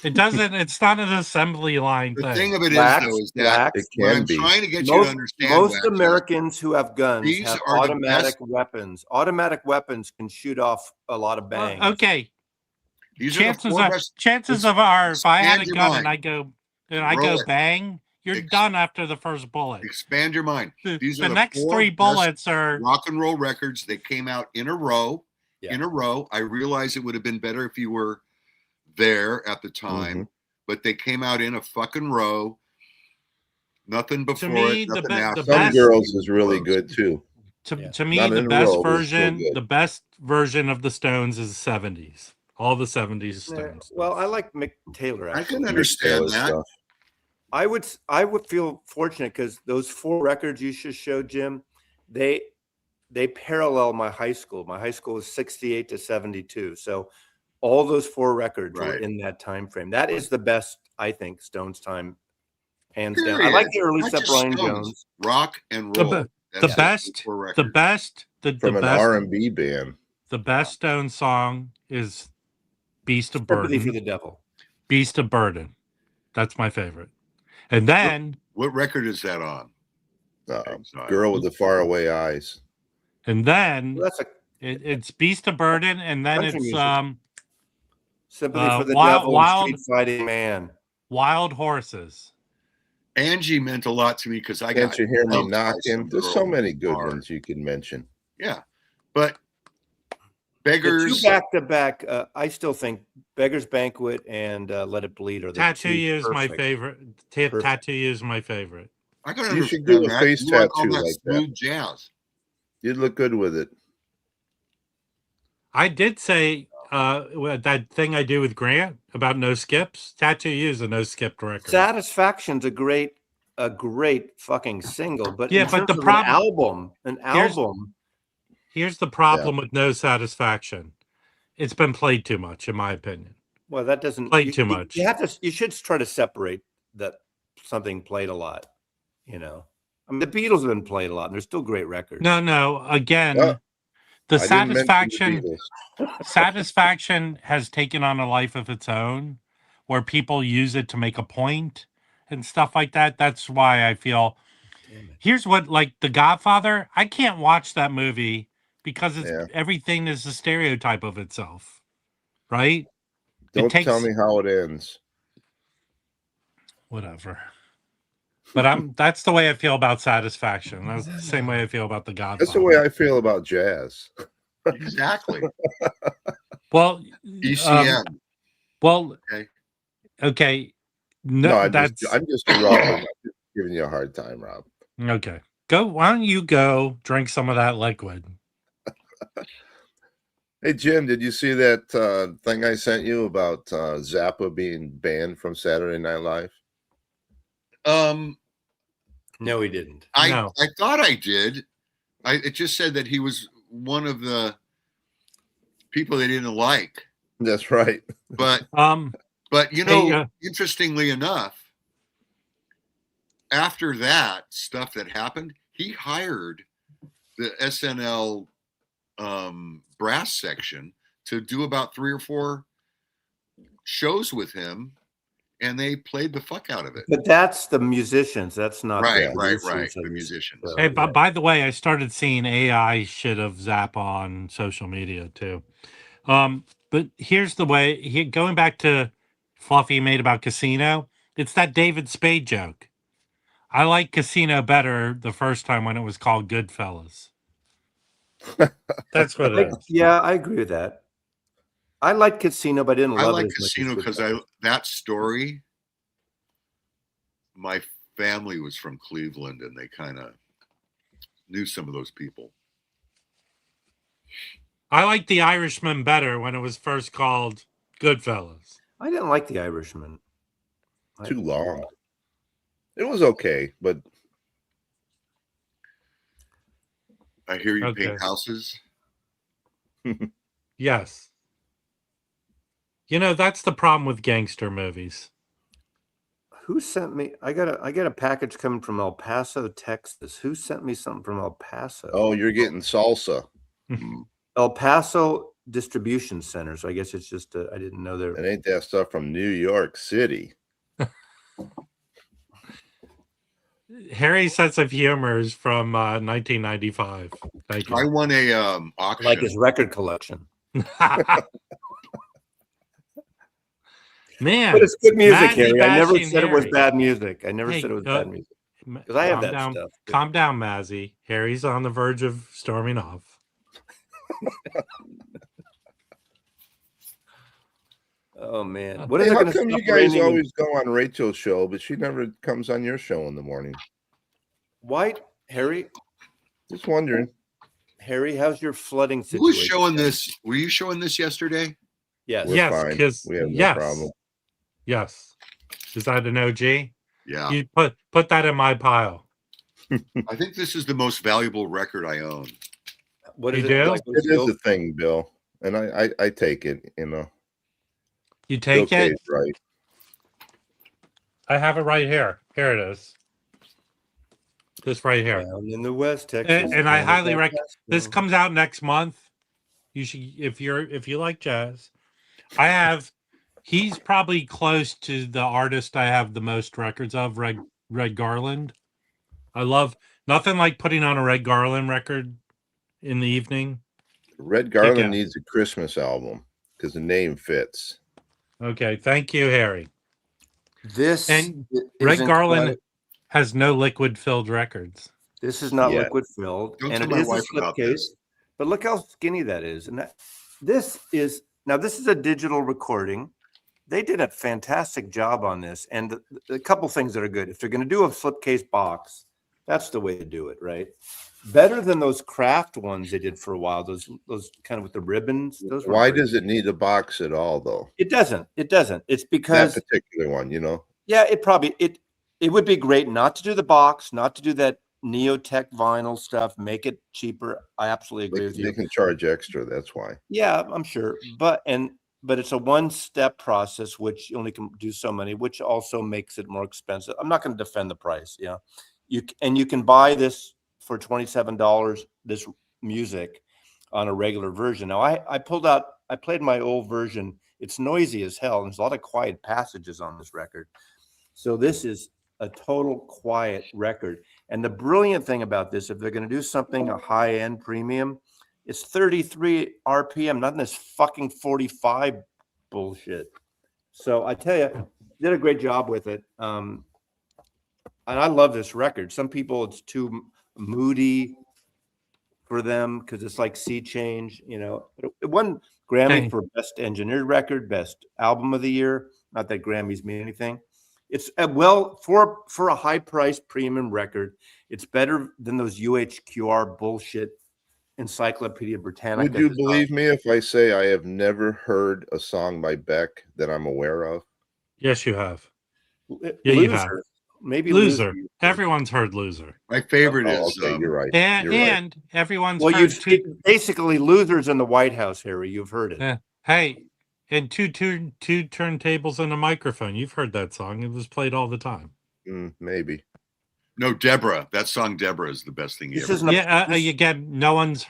It doesn't. It's not an assembly line The thing. thing of it is, Wax, though, is that It what can I'm be. trying to get you to Most understand, Wax, is Americans who have guns these have are the automatic best- weapons. Automatic weapons can shoot off a lot of bangs. Okay. these are the Chances 4 are, best. if I had a expand your gun mind. and I go Roll it. bang, you're Ex- done after the first bullet. Expand your mind. These The are the next 4 three best bullets are. rock and roll records that came out in a row. Yeah. In a row. I realize it would have been better if you were there at the time, but they came out in a fucking row. Nothing before me, it, the nothing be- the after. Some best- Girls is really good too. To me, Not the in a best row, but it's still version, good. the best version of the Stones is the 70s. All the 70s Stones. Well, I like Mick Taylor. I Actually. can understand Taylor that. stuff. I would feel fortunate because those 4 records you just showed, Jim, they parallel my high school. My high school was 68 to 72. So all those 4 records were Right. in that time frame. That is the best, I think, Stones time, hands down. I Period. like the early Not stuff, just Brian Stones. Jones. Rock and The roll. be- That's the it. best, 4 the records. best, the From an best, R&B band. the best Stone song is "Beast of Sympathy for Burden." the Devil. "Beast of Burden," that's my favorite. And then, What record is that on? Exile. Girl with the Faraway Eyes. and then Well, that's a it's "Beast of Burden," and then Country it's music. Sympathy for the Wild- Devil, Wild- Street Fighting Man. "Wild Horses." Angie meant a lot to me because I Can't got you hear me dumped by knocking? some There's so girl many good hard. ones you can mention. Yeah, but The Beggars. 2 back-to-back, I still think Beggar's Banquet and Let It Bleed are the Tattoo 2 You is my perfect. favorite. Perfect. Tattoo You is my favorite. I can You understand should do a that. face You like all tattoo that like that. smooth jazz. You'd look good with it. I did say that thing I do with Grant about no skips. Tattoo You is a no skipped record. Satisfaction's a great fucking single, but Yeah, in but terms the of problem- an album, Here's the problem with No Satisfaction. It's been played too much, in my opinion. well, that doesn't Played too much. You should try to separate that something played a lot. I mean, the Beatles have been played a lot, and they're still great records. No. Again, Well, the I didn't mention the Satisfaction. Beatles. Satisfaction has taken on a life of its own where people use it to make a point and stuff like that. That's why I feel here's what, like The Godfather, I can't watch that movie because everything is a stereotype of itself. Right? Don't tell me how it ends. Whatever. But that's the way I feel about Satisfaction. That's the same way I feel about The Godfather. That's the way I feel about jazz. Exactly. Well, ECM. Okay. No, I'm that's just I'm just giving you a hard time, Rob. okay. Why don't you go drink some of that liquid? Hey Jim, did you see that thing I sent you about Zappa being banned from Saturday Night Live? No, he didn't. No. I thought I did. It just said that he was one of the people they didn't like. That's right. But you know, Hey, interestingly enough, after that stuff that happened, he hired the SNL brass section to do about 3 or 4 shows with him, and they played the fuck out of it. But that's the musicians. That's not Right, the right, producers the of musicians. so, hey, yeah. by the way, I started seeing AI shit of Zappa on social media too. But here's the way. Going back to Fluffy made about Casino, it's that David Spade joke. I like Casino better the first time when it was called Goodfellas. That's what it is. Yeah, I agree with that. I liked Casino, but I didn't I love like it as much Casino as because that story. My family was from Cleveland, and they kind of knew some of those people. I like The Irishman better when it was first called Goodfellas. I didn't like The Irishman. Too long. It was okay, but I hear you Okay. paint houses. Yes. You know, that's the problem with gangster movies. Who sent me? I got a package coming from El Paso, Texas. Who sent me something from El Paso? oh, you're getting salsa. El Paso Distribution Center. So I guess it's just I didn't know there. And ain't that stuff from New York City? Harry's sense of humor is from 1995. Thank I you. won a auction. Like his record collection. Man, But it's good music, Mazy Harry. I never bashing said it was Harry. bad music. I never Hey, said it was bad music. Because I have that stuff. Calm down, Mazy. Harry's on the verge of storming off. Oh man, Hey, what is it how going to come you guys always go on Rachel's show, but she never comes on your show in the morning? Why, Harry? Just wondering. Harry, how's your flooding situation? Who was showing this? Were you showing this yesterday? Yes. We're Yes, fine. because We have no problem. Yes. Is that an OG? Yeah. You put that in my pile. I think this is the most valuable record I own. What You is do? it? Like, It is a thing, Bill, and I take it. You know, You take Bill it? K's right. I have it right here. Here it is. This right here. Down in the West Texas. And I highly recommend. This comes out next month. You should, if you like jazz. He's probably close to the artist I have the most records of, Red Garland. I love nothing like putting on a Red Garland record in the evening. Red Garland needs a Christmas album because the name fits. Okay, thank you, Harry. This and Red Garland has no liquid filled records. This is not liquid filled, Don't and tell it my is a wife about slipcase. this. But look how skinny that is, and this is a digital recording. They did a fantastic job on this, and a couple things that are good. If they're going to do a slipcase box, that's the way to do it, right? Better than those craft ones they did for a while. Those kind of with the ribbons. Those. Why does it need a box at all, though? It doesn't. It doesn't. It's because that particular one, you know. Yeah, it would be great not to do the box, not to do that Neotech vinyl stuff. Make it cheaper. I absolutely agree with you. They can charge extra. That's why. Yeah, I'm sure. But it's a one-step process, which you only can do so many, which also makes it more expensive. I'm not going to defend the price. Yeah, you can buy this for $27. This music on a regular version. Now I played my old version. It's noisy as hell, and there's a lot of quiet passages on this record. So this is a total quiet record. And the brilliant thing about this, if they're going to do something a high-end premium, it's 33 RPM, not in this fucking 45 bullshit. So I tell you, did a great job with it. And I love this record. Some people, it's too moody for them because it's like sea change. You know, it won Grammy for best engineered record, best album of the year. Not that Grammys mean anything. It's for a high price premium record. It's better than those UHQR bullshit Encyclopedia Britannica. Would you believe me if I say I have never heard a song by Beck that I'm aware of? Yes, you have. Yeah, Loser. you have. Maybe Loser. Loser. Everyone's heard Loser. My favorite Oh, is okay, you're right. And, You're right. and everyone's Well, heard you've basically Losers in the White House, Harry. You've heard it. Hey, and two turntables and a microphone. You've heard that song. It was played all the time. Maybe. No, Deborah. That song Deborah is the best thing This ever. isn't a, this, again, no one's.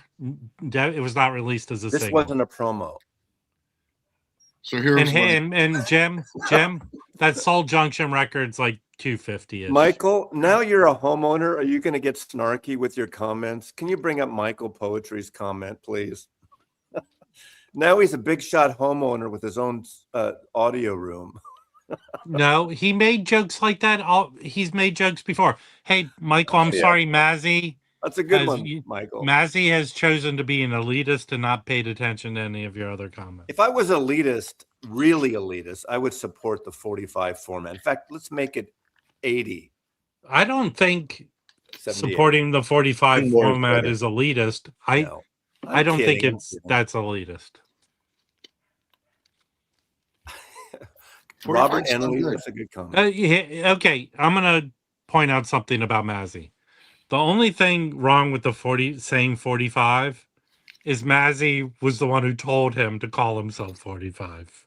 It was not released as a this single. wasn't a promo. So here's one. And Jim, that Soul Junction record's like 250-ish. Michael, now you're a homeowner. Are you going to get snarky with your comments? Can you bring up Michael Poetry's comment, please? Now he's a big shot homeowner with his own audio room. No, he made jokes like that. He's made jokes before. Hey, Michael, I'm sorry, Mazy. That's a good one, Michael. Mazy has chosen to be an elitist and not paid attention to any of your other comments. If I was elitist, really elitist, I would support the 45 format. In fact, let's make it 80. I don't think 78. supporting the 45 format is elitist. I don't think that's elitist. Robert Henley, that's a good comment. Okay, I'm gonna point out something about Mazy. The only thing wrong with the saying 45 is Mazy was the one who told him to call himself 45.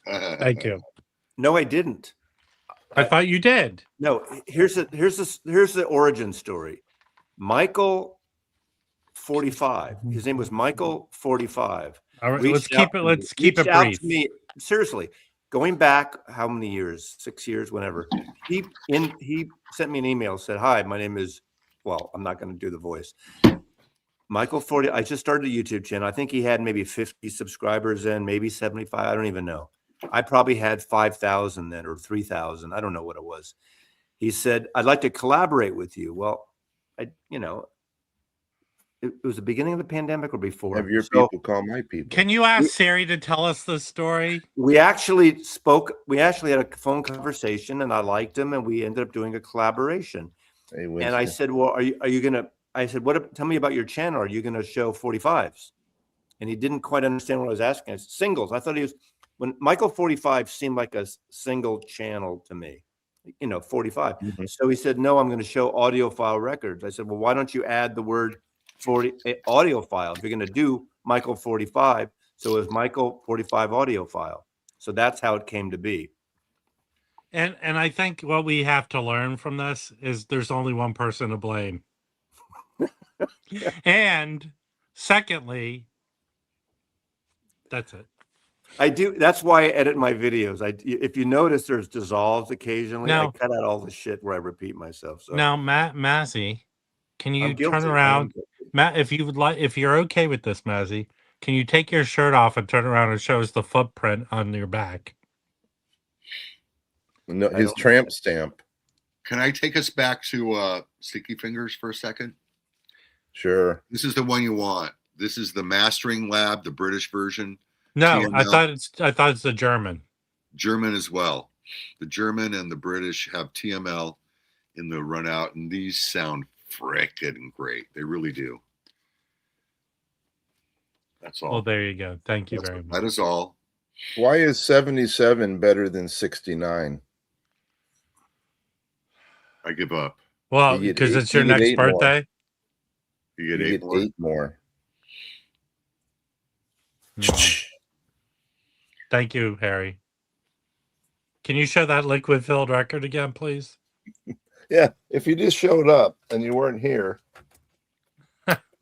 Thank you. No, I didn't. I thought you did. No, here's the origin story. Michael 45. His name was Michael 45. All right, let's keep it brief. Me, seriously, going back how many years? 6 years, whenever. He sent me an email, said, "Hi, my name is," well, I'm not going to do the voice. Michael 40. I just started a YouTube channel. I think he had maybe 50 subscribers then, maybe 75. I don't even know. I probably had 5,000 then or 3,000. I don't know what it was. He said, "I'd like to collaborate with you." Well, it was the beginning of the pandemic or before. Have your people call my people. Can you ask Siri to tell us the story? We actually spoke. We actually had a phone conversation, and I liked him, and we ended up doing a collaboration. Hey, and I said, "Well, are you gonna?" I said, Tell me about your channel. Are you gonna show 45s?" And he didn't quite understand what I was asking. I said, singles. I thought he was. When Michael 45 seemed like a single channel to me, 45. Mm-hmm. So he said, "No, I'm going to show audiophile records." I said, "Well, why don't you add the word 40 audiophile if you're going to do Michael 45?" So it was Michael 45 audiophile. So that's how it came to be. And I think what we have to learn from this is there's only one person to blame. And secondly, that's it. I do. That's why I edit my videos. If you notice, there's dissolves occasionally. No. I cut out all the shit where I repeat myself. So now, Mazy, can you I'm guilty. turn around? Matt, if you would like, if you're okay with this, Mazy, can you take your shirt off and turn around and show us the footprint on your back? No, his tramp stamp. Can I take us back to Sticky Fingers for a second? Sure. This is the one you want. This is the Mastering Lab, the British version. No, TML. I thought it's the German. German as well. The German and the British have TML in the run out, and these sound frickin' great. They really do. That's all. Oh, there you go. Thank you very much. That is all. Why is 77 better than 69? I give up. Well, because it's your next birthday. You get eight more. No. Thank you, Harry. Can you show that liquid filled record again, please? Yeah, if you just showed up and you weren't here.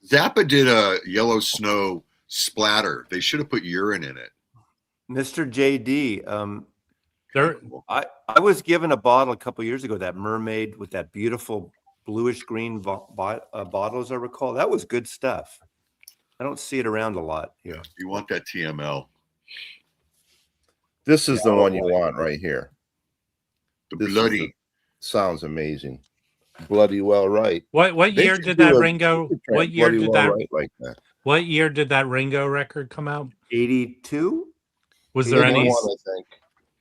Zappa did a Yellow Snow splatter. They should have put urine in it. Mr. JD, I was given a bottle a couple years ago, that mermaid with that beautiful bluish green bottle, as I recall. That was good stuff. I don't see it around a lot here. You want that TML. This is the one you want right here. The bloody. Sounds amazing. Bloody well right. What year did that Ringo? What year did that? Right like that. What year did that Ringo record come out? 82. Was there any? I think.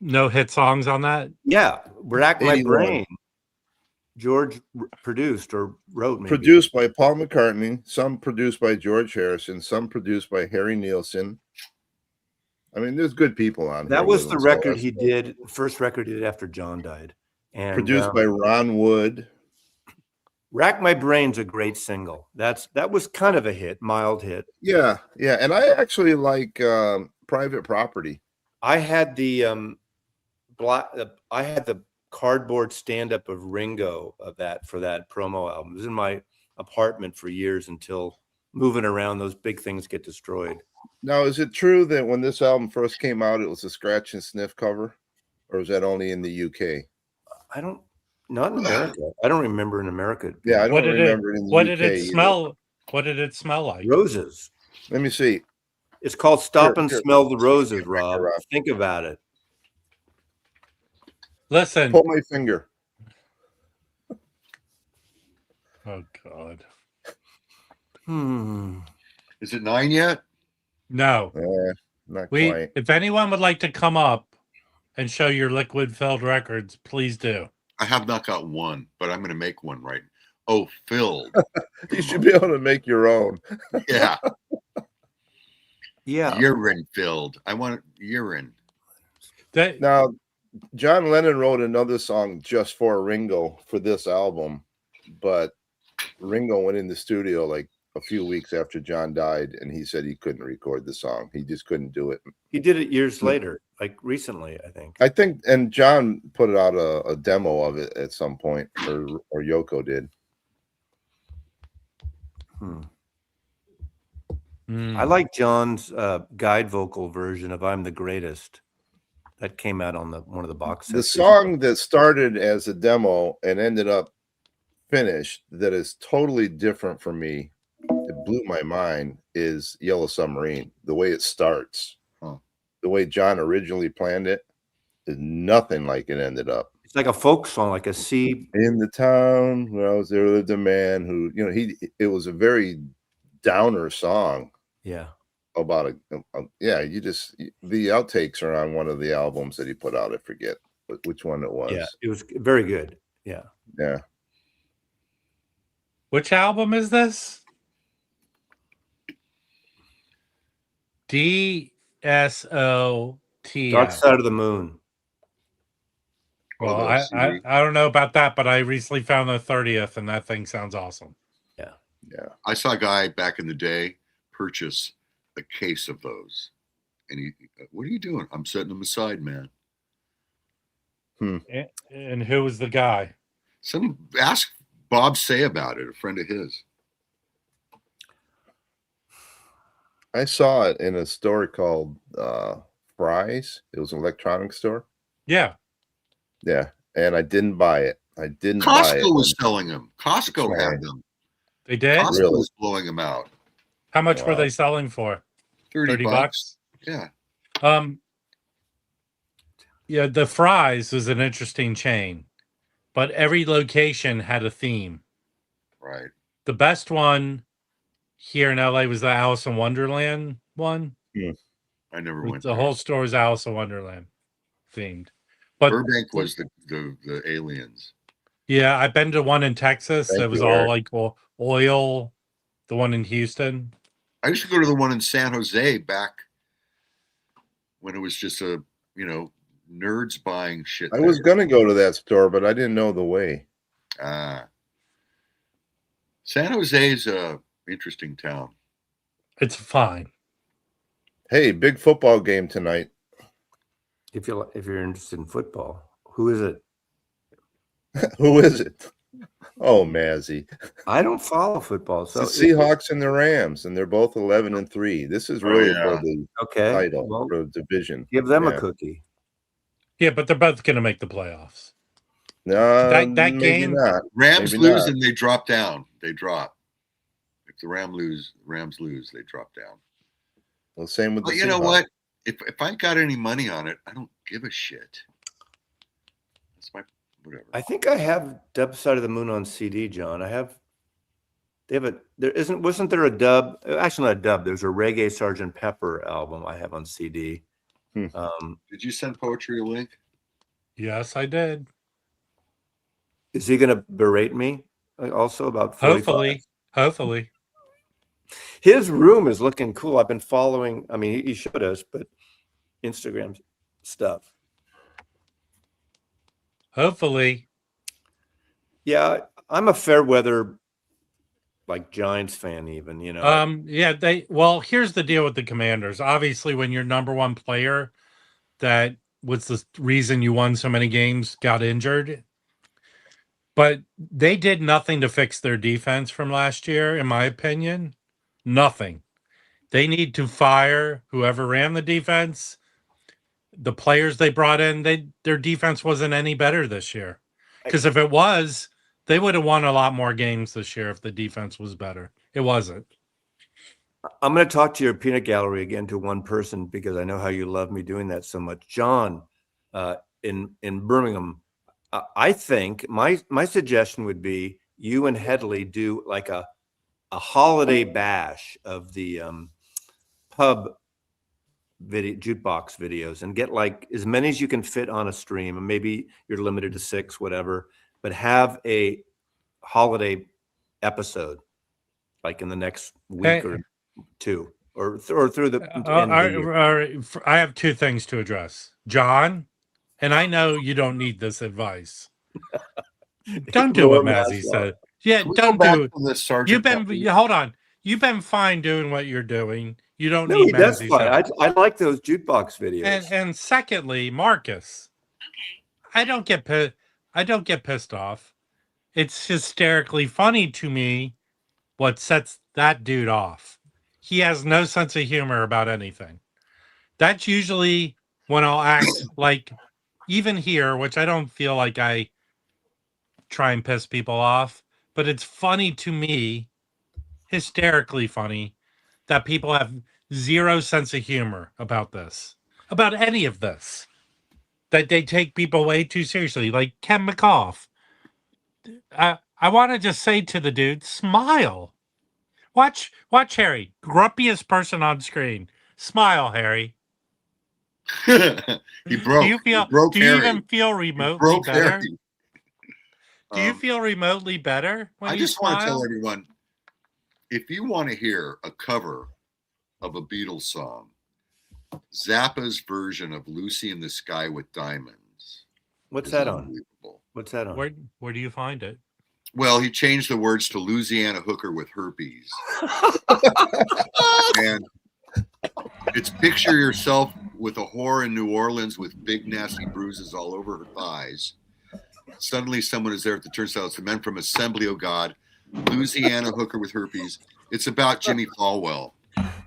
No hit songs on that? Yeah, rack my brain. George produced or wrote, maybe. Produced by Paul McCartney, some produced by George Harrison, some produced by Harry Nilsson. I mean, there's good people on here. That was with the him, so record that's he cool. did, first record he did after John died. And Produced by Ron Wood. Rack My Brain's a great single. That was kind of a hit, mild hit. Yeah, yeah. And I actually like Private Property. I had the I had the cardboard stand-up of Ringo of that for that promo album. It was in my apartment for years until moving around, those big things get destroyed. Now, is it true that when this album first came out, it was a scratch and sniff cover? Or was that only in the UK? Not in America. I don't remember in America. Yeah, I don't remember it in the what UK. did it smell? What did it smell like? Roses. Let me see. It's called Stop and Here. Smell the Roses, Rob. Think about it. Listen. Pull my finger. Oh, God. Is it 9 yet? No. Not quite. If anyone would like to come up and show your liquid-filled records, please do. I have not got one, but I'm going to make one right. Oh, filled. You should be able to make your own. Yeah. Yeah. Urine filled. I want urine. Now, John Lennon wrote another song just for Ringo for this album, but Ringo went in the studio like a few weeks after John died, and he said he couldn't record the song. He just couldn't do it. He did it years later, like recently, I think. And John put out a demo of it at some point, or Yoko did. I like John's guide vocal version of "I'm the Greatest." That came out on one of the box sets. The song that started as a demo and ended up finished, that is totally different for me, it blew my mind, is Yellow Submarine. The way it starts, the way John originally planned it, is nothing like it ended up. It's like a folk song, like a sea. In the town where I was there lived a man who, it was a very downer song. Yeah. About the outtakes are on one of the albums that he put out. I forget which one it was. Yeah, it was very good. Yeah. Yeah. Which album is this? DSOT. Dark Side of the Moon. Well, I don't know about that, but I recently found the 30th, and that thing sounds awesome. Yeah. Yeah. I saw a guy back in the day purchase a case of those. And he, what are you doing? I'm setting them aside, man. And who was the guy? Ask Bob Say about it, a friend of his. I saw it in a store called Fry's. It was an electronics store. Yeah. Yeah. And I didn't buy it. Costco buy it. Was selling them. Costco had them. They did? Costco was blowing them out. How much were they selling for? 30 bucks. Yeah. Yeah, the Fry's was an interesting chain, but every location had a theme. Right. The best one here in LA was the Alice in Wonderland one. Yeah. I never went. The whole store is Alice in Wonderland themed. But Burbank was the aliens. Yeah, I've been to one in Texas that was all like oil. The one in Houston. I used to go to the one in San Jose back when it was just nerds buying shit. I was going to go to that store, but I didn't know the way. San Jose is a interesting town. It's fine. Hey, big football game tonight. If you're interested in football, who is it? Who is it? Oh, Mazy. I don't follow football. So it's the Seahawks and the Rams, and they're both 11-3. This is really for the title, for the division. Give them a cookie. Yeah, but they're both going to make the playoffs. No, that game. Not. Rams lose and they drop down. They drop. If the Rams lose, they drop down. Well, same with the Seahawks. You know what? If I got any money on it, I don't give a shit. That's my whatever. I think I have Dub Side of the Moon on CD, John. Wasn't there a dub? Actually, not a dub. There's a Reggae Sgt. Pepper album I have on CD. Did you send Poetry a link? Yes, I did. Is he going to berate me also about 45? Hopefully. His room is looking cool. I've been following. I mean, he showed us, but Instagram stuff. Hopefully. Yeah, I'm a fair weather, like Giants fan, even. Yeah, here's the deal with the Commanders. Obviously, when your number one player that was the reason you won so many games got injured. But they did nothing to fix their defense from last year, in my opinion. Nothing. They need to fire whoever ran the defense. The players they brought in, their defense wasn't any better this year. Because if it was, they would have won a lot more games this year if the defense was better. It wasn't. I'm going to talk to your peanut gallery again to one person because I know how you love me doing that so much. John, in Birmingham, I think my suggestion would be you and Headley do like a holiday bash of the pub video jukebox videos and get like as many as you can fit on a stream, and maybe you're limited to 6, whatever, but have a holiday episode like in the next week or 2 or through the end of the year. I have 2 things to address. John, and I know you don't need this advice. Don't do what Mazy said. Yeah, don't do it. Hold on. You've been fine doing what you're doing. You don't need Mazy's help. I like those jukebox videos. And secondly, Marcus. Okay. I don't get pissed off. It's hysterically funny to me what sets that dude off. He has no sense of humor about anything. That's usually when I'll act like, even here, which I don't feel like I try and piss people off, but it's funny to me, hysterically funny, that people have zero sense of humor about this, about any of this, that they take people way too seriously, like Ken McCoff. I want to just say to the dude, smile. Watch Harry, grumpiest person on screen. Smile, Harry. He broke. Do you even feel remotely better? Harry. Do you feel remotely better when I you just smile? want to tell everyone, if you want to hear a cover of a Beatles song, Zappa's version of Lucy in the Sky with Diamonds. What's that on? What's that on? Where do you find it? Well, he changed the words to Louisiana hooker with herpes. And it's picture yourself with a whore in New Orleans with big nasty bruises all over her thighs. Suddenly someone is there at the turnstile. It's the men from Assembly of God. Louisiana hooker with herpes. It's about Jimmy Falwell.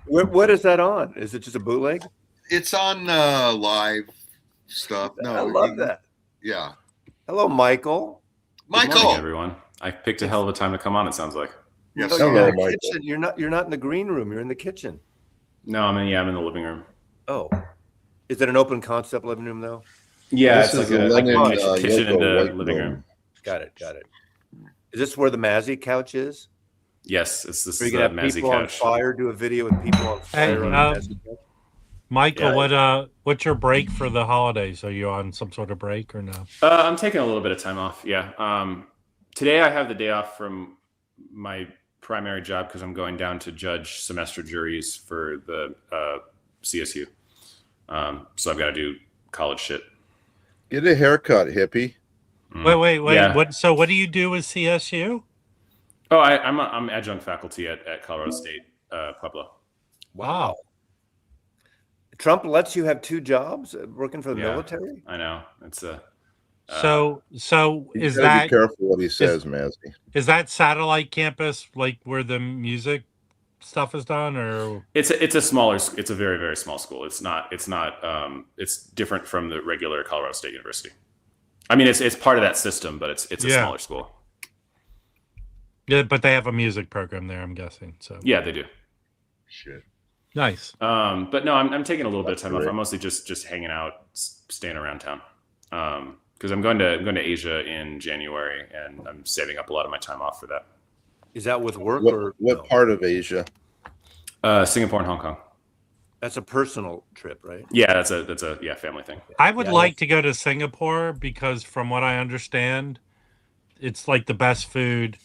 What is that on? Is it just a bootleg? It's on live stuff. No, I love that. Yeah. Hello, Michael. Good morning, everyone. I picked a hell of a time to come on. It sounds like. Yes. Oh, you're in the kitchen. You're not in the green room. You're in the kitchen. No, I'm in the living room. Oh, is it an open concept living room though? Yeah, This it's is like a a kitchen into White living room. room. Got it. Is this where the Mazy couch is? Yes, this is Where you the can have Mazy people on couch. fire, do a video with people on fire on the Mazy couch? Michael, Yeah. what's your break for the holidays? Are you on some sort of break or no? I'm taking a little bit of time off. Yeah. Today I have the day off from my primary job because I'm going down to judge semester juries for the CSU. So I've got to do college shit. Get a haircut, hippie. Wait. Yeah. What do you do with CSU? Oh, I'm adjunct faculty at Colorado State, Pueblo. Wow. Trump lets you have 2 jobs working for the military? I know. It's a So You is gotta that be careful what he says, Mazy? is that satellite campus like where the music stuff is done, or it's a very, very small school. It's different from the regular Colorado State University. I mean, it's part of that system, but it's a smaller school. Yeah, but they have a music program there, I'm guessing. So Yeah, they do. Shit. nice. But no, I'm taking a little bit of time off. great. I'm mostly just hanging out, staying around town. Because I'm going to Asia in January, and I'm saving up a lot of my time off for that. Is that with work or What no? part of Asia? Singapore and Hong Kong. That's a personal trip, right? Yeah, that's a family thing. I would like to go to Singapore because from what I understand, it's like the best food.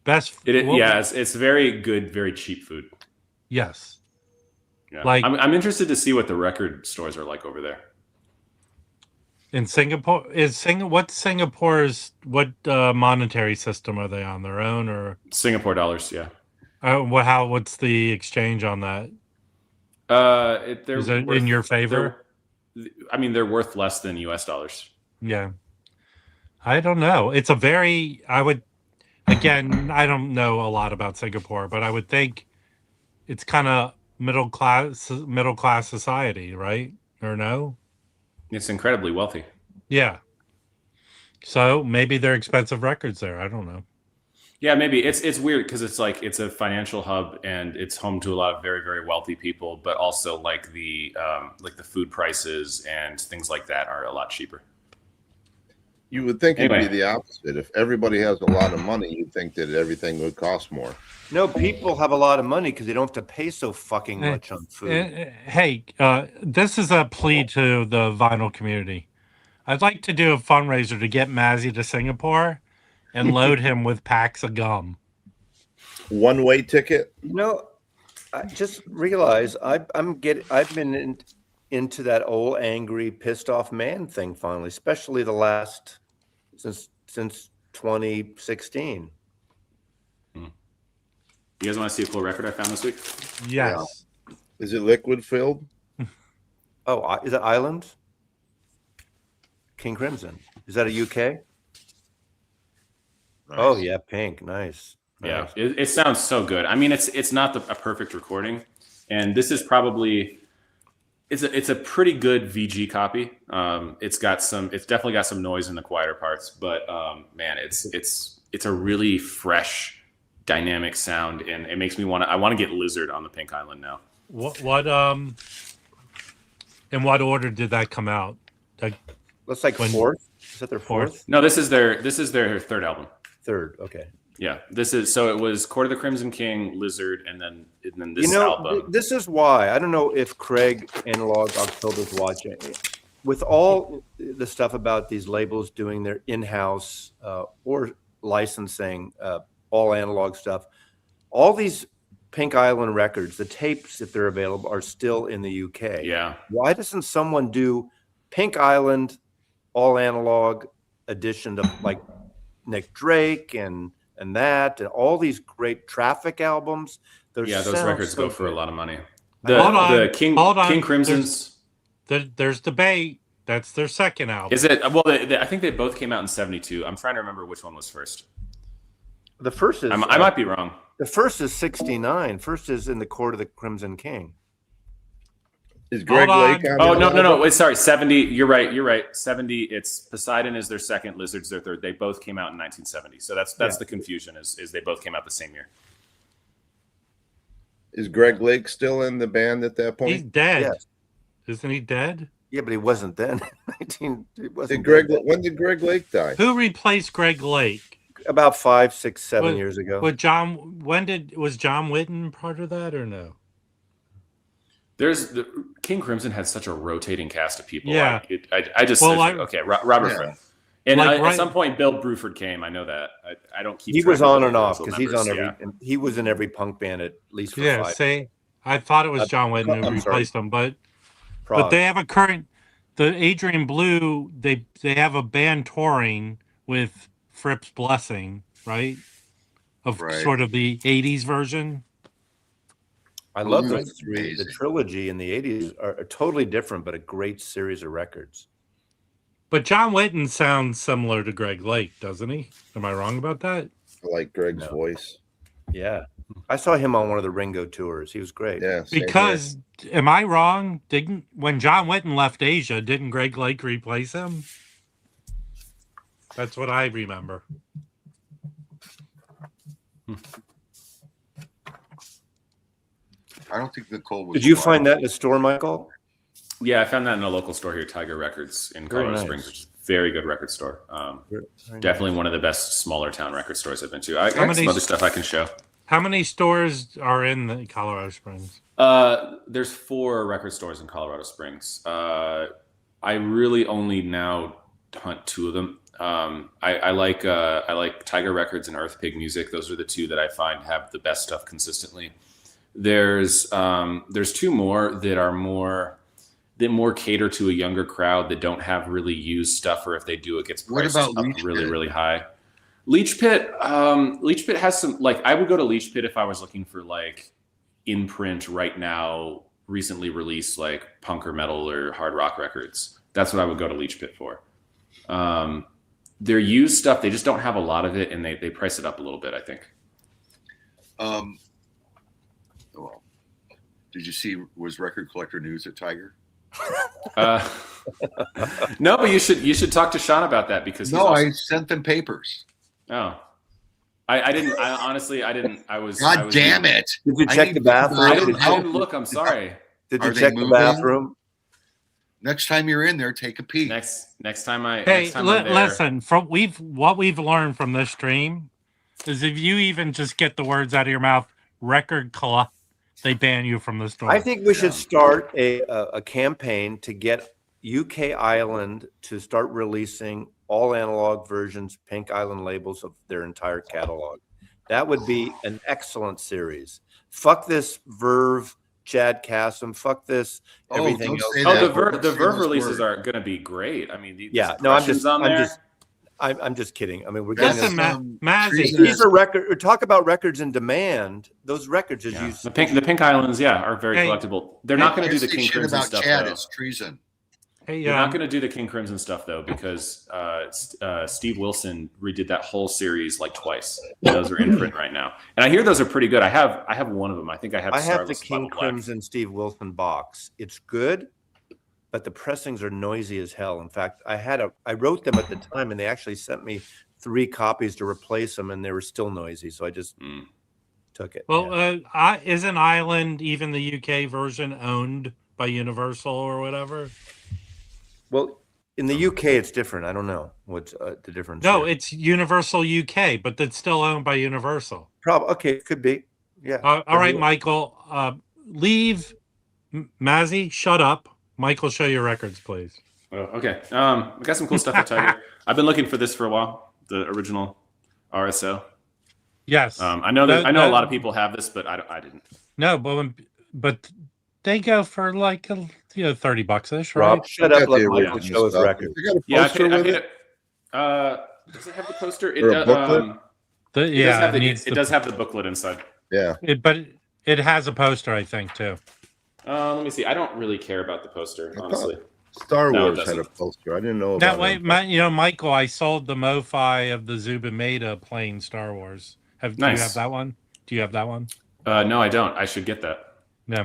It's very good, very cheap food. Yes. Yeah. Like I'm interested to see what the record stores are like over there. in Singapore, what's Singapore's monetary system are they on, their own or Singapore dollars? Yeah. What's the exchange on that? Is it in your favor? They're worth less than US dollars. Yeah. I don't know. It's a very, again, I don't know a lot about Singapore, but I would think it's kind of middle class society, right? Or no? It's incredibly wealthy. Yeah. So maybe they're expensive records there. I don't know. Yeah, maybe it's weird because it's like it's a financial hub and it's home to a lot of very, very wealthy people, but also like the food prices and things like that are a lot cheaper. You would think it'd be the opposite. If everybody has a lot of money, you'd think that everything would cost more. No, people have a lot of money because they don't have to pay so fucking much on food. Hey, this is a plea to the vinyl community. I'd like to do a fundraiser to get Mazy to Singapore and load him with packs of gum. One-way ticket? I just realized I've been into that old angry, pissed off man thing finally, especially the last since 2016. You guys want to see a cool record I found this week? Yes. Yeah. Is it liquid filled? Oh, is it Island? King Crimson. Is that a UK? Nice. Oh yeah, Pink. Nice. Yeah, it sounds so good. I mean, it's not a perfect recording, and this is probably it's a pretty good VG copy. It's definitely got some noise in the quieter parts, but man, it's a really fresh, dynamic sound, and it makes me I want to get Lizard on the Pink Island now. In what order did that come out? Looks like fourth. Is that their fourth? No, this is their third album. Third, okay. Yeah, it was Court of the Crimson King, Lizard, and then this album. This is why I don't know if Craig Analog October's watching. With all the stuff about these labels doing their in-house or licensing all analog stuff, all these Pink Island records, the tapes, if they're available, are still in the UK. Yeah. Why doesn't someone do Pink Island all analog edition of like Nick Drake and all these great Traffic albums? Those records go for a lot of money. King Crimson's. There's debate. That's their second album. Is it? Well, I think they both came out in '72. I'm trying to remember which one was first. The first is. I might be wrong. The first is '69. First is in the Court of the Crimson King. Is Greg Lake on? Oh no! Wait, sorry, 70. You're right. 70. It's Poseidon is their second, Lizard's their third. They both came out in 1970. So that's the confusion. Is they both came out the same year. Is Greg Lake still in the band at that point? He's dead. Yes. Isn't he dead? Yeah, but he wasn't then. When did Greg Lake die? Who replaced Greg Lake? About 5, 6, 7 years ago. Was John Witten part of that or no? King Crimson had such a rotating cast of people. Yeah. Robert Fripp. And at some point, Bill Bruford came. I know that. I don't keep. He was on and off because he's on every. Yeah. He was in every punk band at least for 5. Say, I thought it was John Witten who replaced him, but they have the Adrian Blue. They have a band touring with Fripp's blessing, right? Sort of the '80s version. I love those three. The trilogy in the 80s are totally different, but a great series of records. But John Witten sounds similar to Greg Lake, doesn't he? Am I wrong about that? I like Greg's voice. Yeah. I saw him on one of the Ringo tours. He was great. Yeah. Because, am I wrong? When John Witten left Asia, didn't Greg Lake replace him? That's what I remember. I don't think Nicole was. Did you find that in a store, Michael? Yeah, I found that in a local store here, Tiger Records in Colorado Springs, which is a very good record store. Definitely one of the best smaller town record stores I've been to. I got some other stuff I can show. How many stores are in Colorado Springs? There's 4 record stores in Colorado Springs. I really only now hunt 2 of them. I like Tiger Records and Earth Pig Music. Those are the two that I find have the best stuff consistently. There's two more that are more cater to a younger crowd that don't have really used stuff, or if they do, it gets priced up really, really high. Leech Pit has some, like, I would go to Leech Pit if I was looking for like in print right now, recently released like punk or metal or hard rock records. That's what I would go to Leech Pit for. Their used stuff, they just don't have a lot of it, and they price it up a little bit, I think. Well, did you see, was Record Collector News at Tiger? No, but you should talk to Sean about that, because I sent them papers. Oh, I didn't. I honestly, I didn't. I was. God damn it! Did you check the bathroom? I didn't look. I'm sorry. Did you check the bathroom? Next time you're in there, take a peek. Next time I. Hey, next time I'm there, listen. What we've learned from this stream is if you even just get the words out of your mouth, record collect, they ban you from the store. I think we should start a campaign to get UK Island to start releasing all analog versions, Pink Island labels of their entire catalog. That would be an excellent series. Fuck this Verve, Chad Kassem. Fuck this everything else. The Verve releases are going to be great. I mean, I'm just kidding. I mean, we're getting Mazy. These are record. Talk about records in demand. Those records, as you the Pink Islands, are very collectible. They're not going to do the King Crimson stuff. Chad, though. it's treason. Hey, They're not going to do the King Crimson stuff though, because Steve Wilson redid that whole series like twice. Those are in print right now, and I hear those are pretty good. I have one of them. I think I have. I have the King Crimson Steve Wilson box. It's good, but the pressings are noisy as hell. In fact, I wrote them at the time, and they actually sent me 3 copies to replace them, and they were still noisy. So I just took it. Well, isn't Island, even the UK version, owned by Universal or whatever? Well, in the UK, it's different. I don't know what's the difference. No, here. it's Universal UK, but it's still owned by Universal. Okay, it could be. Yeah. All right, Michael. Leave Mazy. Shut up. Michael, show your records, please. Oh, okay. I got some cool stuff at Tiger. I've been looking for this for a while. The original RSO. Yes. I know a lot of people have this, but I didn't. No, but they go for like $30 ish, right? Rob, shut up. Let Michael show his record. Yeah, I paid it. Does it have the poster? It does have the booklet inside. Yeah. But it has a poster, I think, too. Let me see. I don't really care about the poster, honestly. Star Wars had a poster. I didn't know about that way. Michael, I sold the MoFi of the Zubimeta playing Star Wars. Do you have that one? Do you have that one? No, I don't. I should get that. Yeah.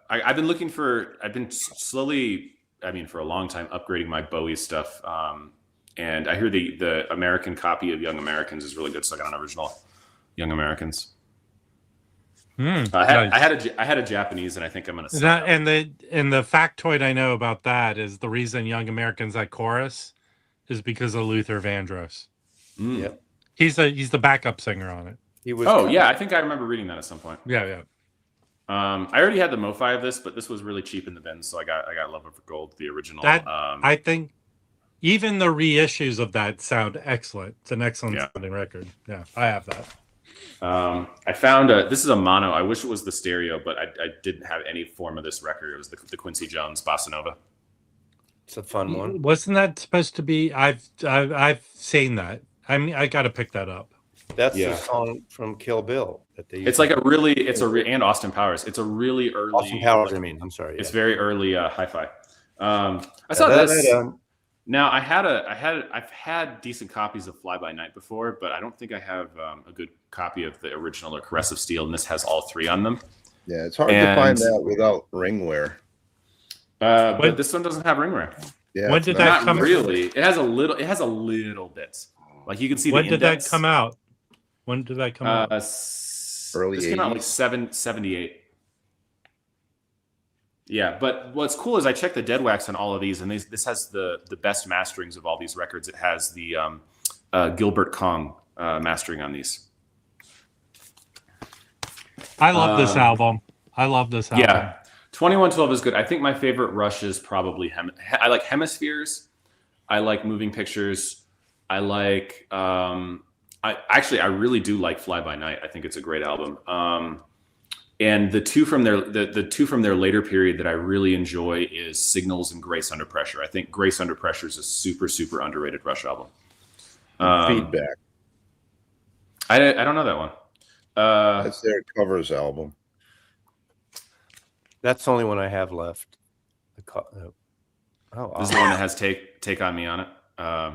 I've been slowly, for a long time, upgrading my Bowie stuff. And I hear the American copy of Young Americans is really good. So I got an original Young Americans. I had a Japanese, and I think I'm going to. And the factoid I know about that is the reason Young Americans at chorus is because of Luther Vandross. Yep. He's the backup singer on it. He was. Oh yeah, I think I remember reading that at some point. Yeah. I already had the MoFi of this, but this was really cheap in the bin, so I got Love Over Gold, the original. I think even the reissues of that sound excellent. It's an excellent sounding record. Yeah, I have that. I found this is a mono. I wish it was the stereo, but I didn't have any form of this record. It was the Quincy Jones Bossa Nova. It's a fun one. Wasn't that supposed to be? I've seen that. I got to pick that up. That's the song from Kill Bill that they. It's like and Austin Powers. It's a really early. Austin Powers. I'm sorry. It's very early hi-fi. I saw this. Now I've had decent copies of Fly By Night before, but I don't think I have a good copy of the original or Caress of Steel, and this has all 3 on them. Yeah, it's hard to find that without ringware. But this one doesn't have ringware. Yeah, when did that come? Really, it has a little bit. Like you can see. When did that come out? When did that come out? Early This 80s. came out like 78. Yeah, but what's cool is I checked the dead wax on all of these, and this has the best masterings of all these records. It has the Gilbert Kong mastering on these. I love this album. Yeah, 2112 is good. I think my favorite Rush is probably I like Hemispheres. I like moving pictures. I like. I really do like Fly By Night. I think it's a great album. And the two from their later period that I really enjoy is Signals and Grace Under Pressure. I think Grace Under Pressure is a super, super underrated Rush album. Feedback. I don't know that one. That's their covers album. That's the only one I have left. This is the one that has Take On Me on it.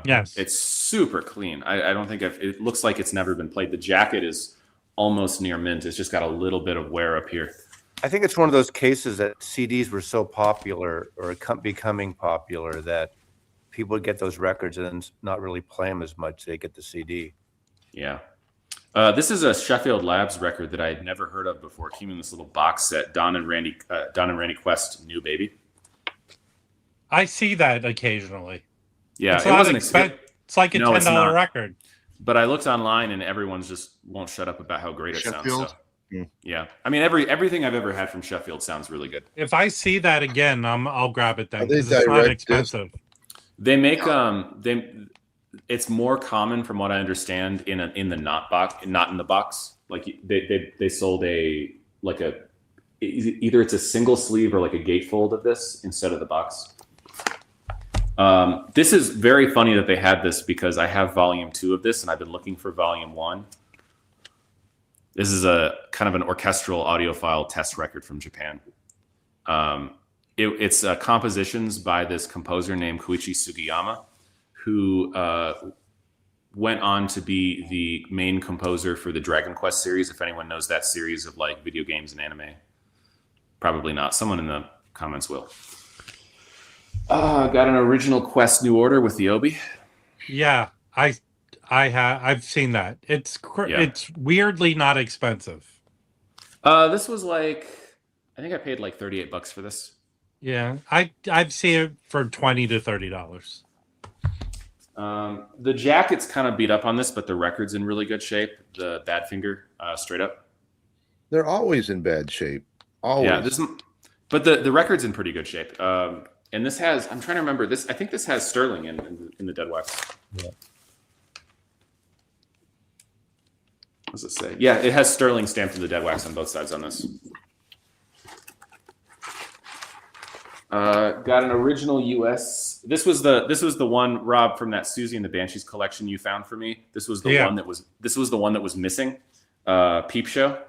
Yes. It's super clean. I don't think it looks like it's never been played. The jacket is almost near mint. It's just got a little bit of wear up here. I think it's one of those cases that CDs were so popular or becoming popular that people would get those records and then not really play them as much. They get the CD. Yeah. This is a Sheffield Labs record that I had never heard of before. It came in this little box set. Don and Randy Quest, New Baby. I see that occasionally. Yeah, it's it wasn't It's like a $10 record. But I looked online and everyone's just won't shut up about how great it Sheffield? sounds. So. Yeah, I mean everything I've ever had from Sheffield sounds really good. If I see that again, I'll grab it then. Are they 'Cause it's not direct expensive. They make it's more common from what I understand in the not in the box. Like they sold either it's a single sleeve or like a gatefold of this instead of the box. This is very funny that they had this because I have volume 2 of this and I've been looking for volume 1. This is a kind of an orchestral audiophile test record from Japan. It's compositions by this composer named Koichi Sugiyama, who went on to be the main composer for the Dragon Quest series. If anyone knows that series of like video games and anime, probably not. Someone in the comments will. Got an original Quest New Order with the Obi. Yeah, I've seen that. It's weirdly not expensive. This was like, I think I paid like $38 for this. Yeah, I've seen it for $20 to $30. The jacket's kind of beat up on this, but the record's in really good shape. The Badfinger, straight up. They're always in bad shape. Always. Yeah, but the record's in pretty good shape. And this has, I'm trying to remember this. I think this has Sterling in the dead wax. Yeah. What does it say? Yeah, it has Sterling stamped in the dead wax on both sides on this. Got an original US. This was the one, Rob, from that Susie and the Banshees collection you found for me. This was the one that was missing. Peep Show.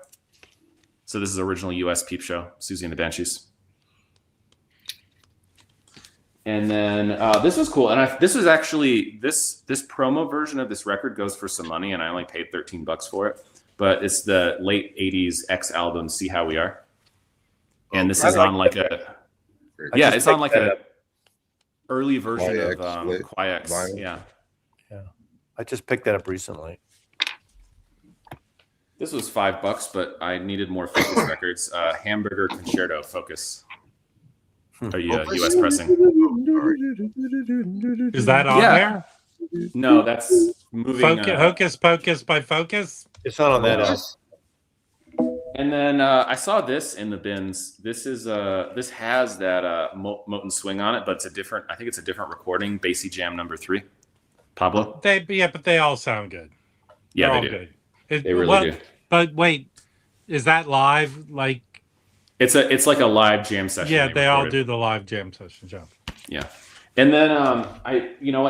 So this is original US Peep Show, Susie and the Banshees. And then this was cool. And this was actually this promo version of this record goes for some money, and I only paid $13 for it. But it's the late '80s X album, See How We Are. And this is on like a it's on like a early version of Qui-X. Yeah. I just picked that up recently. This was $5, but I needed more Focus records. Hamburger Concerto Focus. US pressing. Is that on there? No, that's moving. Hocus Pocus by Focus? It's not on that album. And then I saw this in the bins. This has that Moten Swing on it, but I think it's a different recording. Bassy Jam number 3. Pablo? But they all sound good. Yeah, They're they all do. Good. They really do. But wait, is that live? Like, it's like a live jam session. Yeah, they all do the live jam sessions. Yeah. And then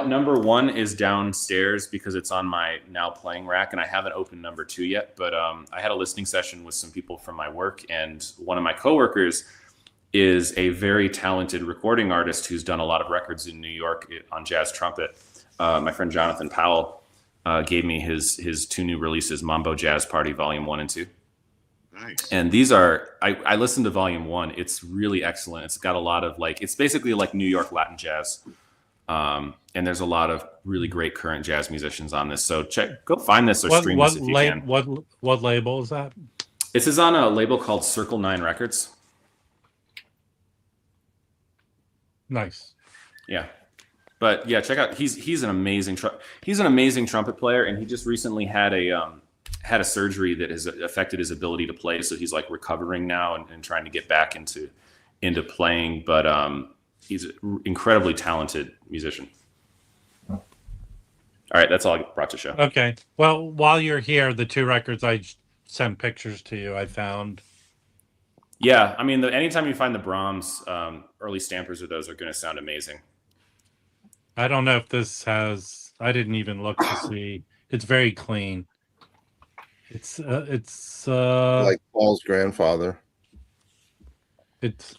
number 1 is downstairs because it's on my now playing rack, and I haven't opened number 2 yet. But I had a listening session with some people from my work, and one of my coworkers is a very talented recording artist who's done a lot of records in New York on jazz trumpet. My friend Jonathan Powell gave me his 2 new releases, Mambo Jazz Party Volume 1 and 2. Nice. And these are, I listened to Volume 1. It's really excellent. It's got a lot of it's basically like New York Latin jazz. And there's a lot of really great current jazz musicians on this. So go find this or stream this if you can. What label is that? This is on a label called Circle 9 Records. Nice. Yeah. But yeah, check out, he's an amazing trumpet player, and he just recently had a surgery that has affected his ability to play. So he's like recovering now and trying to get back into playing. But he's an incredibly talented musician. All right, that's all I brought to show. Okay. Well, while you're here, the 2 records I sent pictures to you, I found. Yeah, I mean, anytime you find the Brahms early stampers of those are going to sound amazing. I don't know if this has. I didn't even look to see. It's very clean. It's Like Paul's grandfather. it's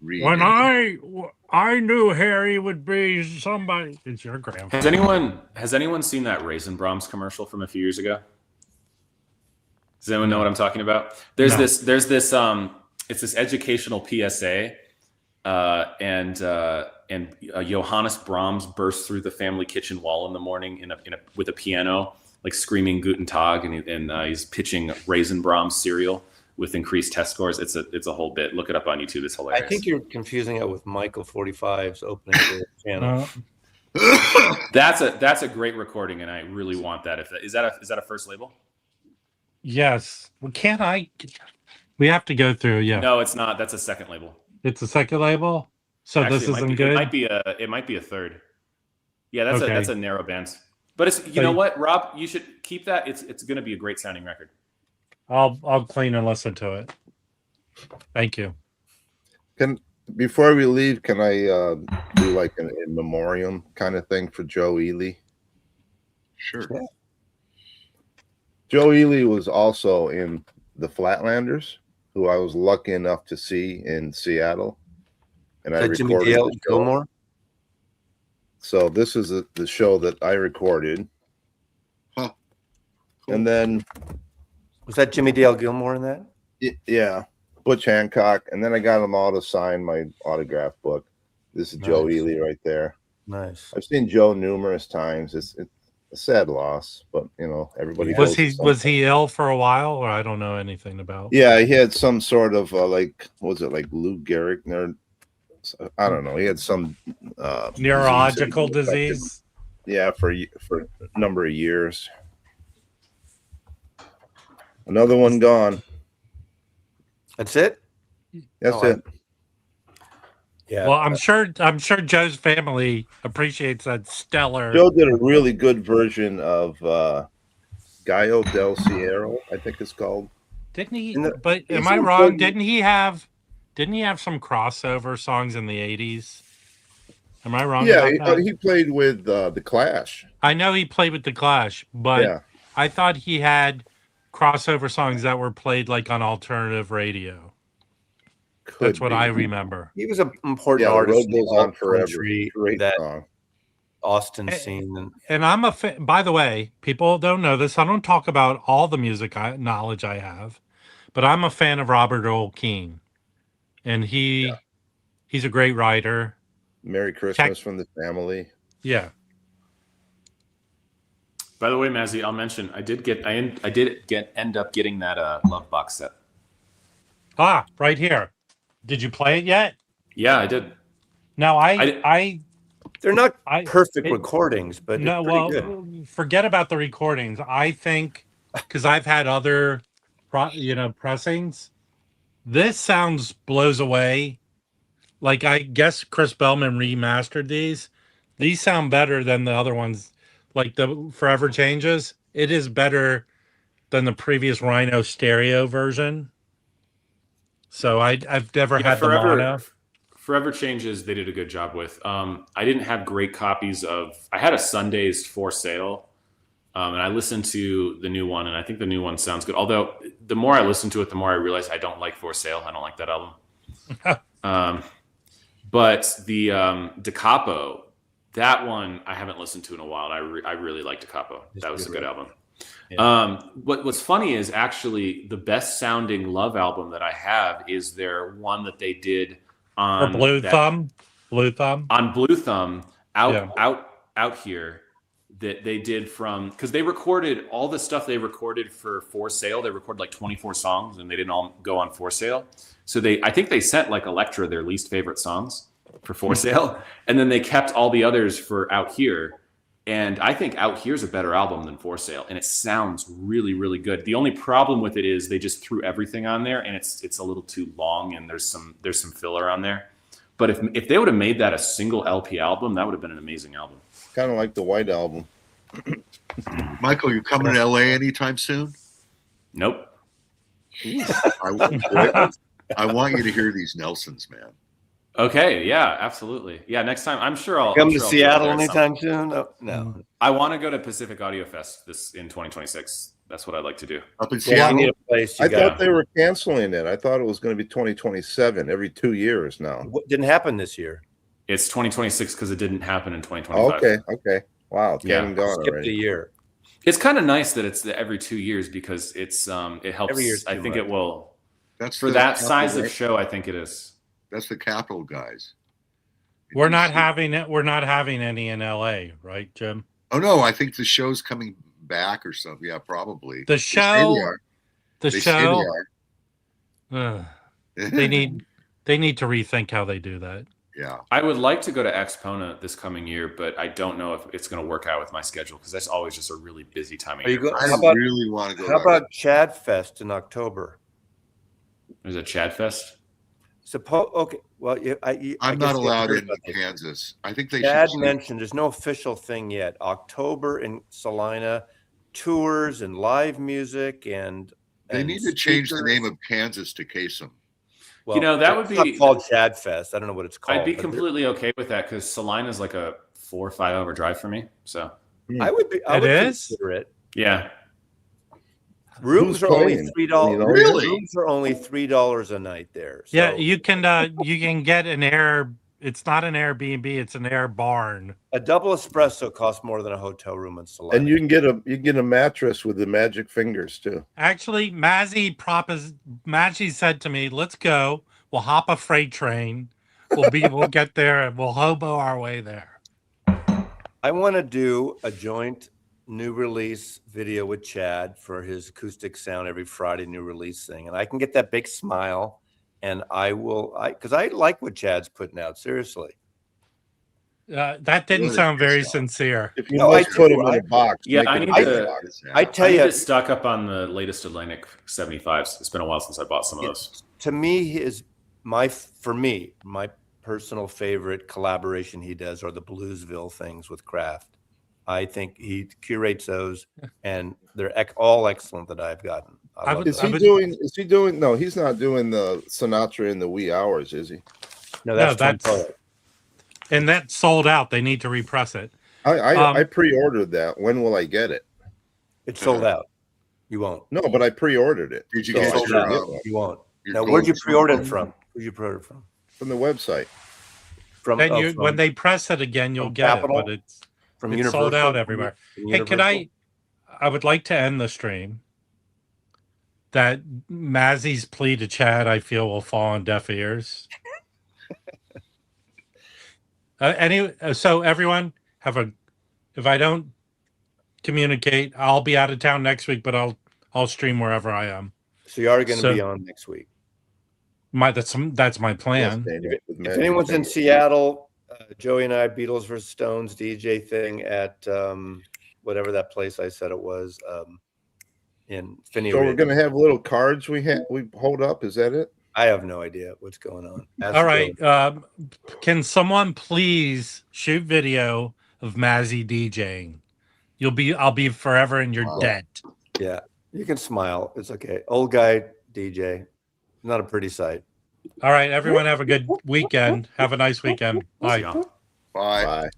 Read when it. I knew Harry would be somebody. It's your grandfather. Has anyone seen that Raisin Brahms commercial from a few years ago? Does anyone know what I'm talking about? There's this it's this educational PSA, and Johannes Brahms bursts through the family kitchen wall in the morning with a piano, like screaming Guten Tag, and he's pitching Raisin Brahms cereal with increased test scores. It's a whole bit. Look it up on YouTube. It's hilarious. I think you're confusing it with Michael 45's opening to the channel. That's a great recording, and I really want that. Is that a first label? Yes. Well, can't I? We have to go through. Yeah. No, it's not. That's a second label. It's a second label. So Actually, this isn't good. It might be a third. Yeah, that's Okay. a narrow band. But it's you know what, Rob, you should keep that. It's going to be a great sounding record. I'll clean and listen to it. Thank you. Before we leave, can I do like an in memoriam kind of thing for Joe Ely? Sure. Yeah. Joe Ely was also in the Flatlanders, who I was lucky enough to see in Seattle, and I Jimmy recorded Dale the show. Gilmore. So this is the show that I recorded. Huh. And then Was that Jimmy Dale Gilmore in that? yeah, Butch Hancock, and then I got them all to sign my autograph book. This is Joe Nice. Ely right there. Nice. I've seen Joe numerous times. It's a sad loss, but everybody Was goes he ill for a while, or I don't know anything about? Yeah, he had some sort of was it like Lou Gehrig? I don't know. He had some Neurological disease. Yeah, for a number of years. Another one gone. That's it? That's it. Yeah. Well, I'm sure Joe's family appreciates that stellar. Joe did a really good version of Gallo del Cielo, I think it's called. Didn't he? In the- But am he's I in wrong? Portland. Didn't he have some crossover songs in the 80s? Am I wrong? Yeah, about that? he played with the Clash. I know he played with the Clash, but Yeah. I thought he had crossover songs that were played like on alternative radio. That's what I remember. He was an important Yeah, the artist road in the goes on alt forever. country, Great that song. Austin scene. And I'm a fan. By the way, people don't know this. I don't talk about all the music knowledge I have, but I'm a fan of Robert Earl Keen, and he's a great writer. Merry Christmas from the Family. Yeah. By the way, Mazy, I'll mention I did end up getting that Love box set. Ah, right here. Did you play it yet? Yeah, I did. No, I They're not I- perfect it- recordings, but no. it's Well, pretty good. forget about the recordings. I think because I've had other, pressings. This sounds blows away. Like I guess Chris Bellman remastered these. These sound better than the other ones. Like the Forever Changes. It is better than the previous Rhino stereo version. So I've never had the mono. Forever Changes, they did a good job with. I didn't have great copies of. I had a Sunday's For Sale, and I listened to the new one, and I think the new one sounds good. Although the more I listen to it, the more I realize I don't like For Sale. I don't like that album. But the Da Capo, that one I haven't listened to in a while. I really like Da Capo. That was a good album. Yeah. What's funny is actually the best sounding Love album that I have is their one that they did on Blue Thumb on Blue Thumb out here that they did from, because they recorded all the stuff they recorded for Sale. They recorded like 24 songs and they didn't all go on For Sale. So I think they sent like Elektra their least favorite songs for Sale, and then they kept all the others for Out Here. And I think Out Here's a better album than For Sale, and it sounds really, really good. The only problem with it is they just threw everything on there, and it's a little too long, and there's some filler on there. But if they would have made that a single LP album, that would have been an amazing album. Kind of like the White Album. Michael, you coming to LA anytime soon? Nope. I want you to hear these Nelsons, man. Okay. Yeah. Absolutely. Yeah. Next time, I'm sure I'll Come I'm to sure I'll be Seattle over there anytime soon? No. I want to go to Pacific Audio Fest in 2026. That's what I'd like to do. Up in Yeah, Seattle? you need a place. I thought they were canceling it. I thought it was going to be 2027 every 2 years now. What didn't happen this year? It's 2026 because it didn't happen in 2025. Okay. Wow, it's Yeah. getting gone Skipped already. a year. It's kind of nice that it's every 2 years because it helps. Every year's I too think much. it will. That's For the that Capitol, size of right? show, I think it is. That's the Capitol guys. We're not having it. We're not having any in LA, right, Jim? Oh no, I think the show's coming back or something. Yeah, probably. The They say show. they are. The They say show. they are. They need to rethink how they do that. Yeah. I would like to go to Expona this coming year, but I don't know if it's going to work out with my schedule because that's always just a really busy time of Are you year. go- I How about- really want to go. How about Chad Fest in October? There's a Chad Fest. Okay. Well, I I'm guess not you allowed heard in about this. Kansas. I think they Chad should. mentioned there's no official thing yet. October in Salina, tours and live music and They need to change the name of Kansas to Kasem. Well, You know, that would it's not be- called Chad Fest. I don't know what it's called. I'd be but completely okay with that because Salina is like a 4 or 5 hour drive for me. So I would be. I It would is? consider it. yeah, Rooms Who's are only playing? $3. You know? Really? Rooms are only $3 a night there. Yeah, So you can get an air. It's not an Airbnb. It's an air barn. a double espresso costs more than a hotel room in Salina. And you can get a mattress with the magic fingers too. Actually, Mazy said to me, "Let's go. We'll hop a freight train. We'll get there and we'll hobo our way there." I want to do a joint new release video with Chad for his acoustic sound every Friday new release thing, and I can get that big smile, and because I like what Chad's putting out. Seriously, That didn't Really sound very pissed off. sincere. If you No, must I put do. them in a box. Yeah, make I it a need big to- box. I tell I need you, to stock up on the latest Atlantic 75s. It's been a while since I bought some of those. to me, my personal favorite collaboration he does are the Bluesville things with Kraft. I think he curates those, and they're all excellent that I've gotten. I love Is them. he doing? No, he's not doing the Sinatra in the wee hours, is he? No, that's that's- Tom Poet. And that sold out. They need to repress it. I pre-ordered that. When will I get it? It's sold out. You won't. No, but I pre-ordered it. Did you So get I Sold should your, out. get one You won't. your Now, gold where'd you pre-order it star? from? Where'd you pre-order it from? from the website. From Then from- when they press it again, you'll from get Capitol? it. But it's from sold Universal? out everywhere. From Hey, could Universal? I would like to end the stream. That Mazy's plea to Chad, I feel, will fall on deaf ears. So everyone if I don't communicate, I'll be out of town next week, but I'll stream wherever I am. So you are going to So- be on next week. That's my plan. Yes, Daniel, with If magic anyone's in fingers. Seattle, Joey and I, Beatles vs. Stones DJ thing at whatever that place I said it was in Finney So we're Ridge. gonna have little cards we hold up. Is that it? I have no idea what's going on. Ask All right. Joey. Can someone please shoot video of Mazy DJing? I'll be forever in your Wow. debt. Yeah, you can smile. It's okay. Old guy DJ, not a pretty sight. All right, everyone have a good weekend. Have a nice weekend. Bye. Yeah. Bye. Bye.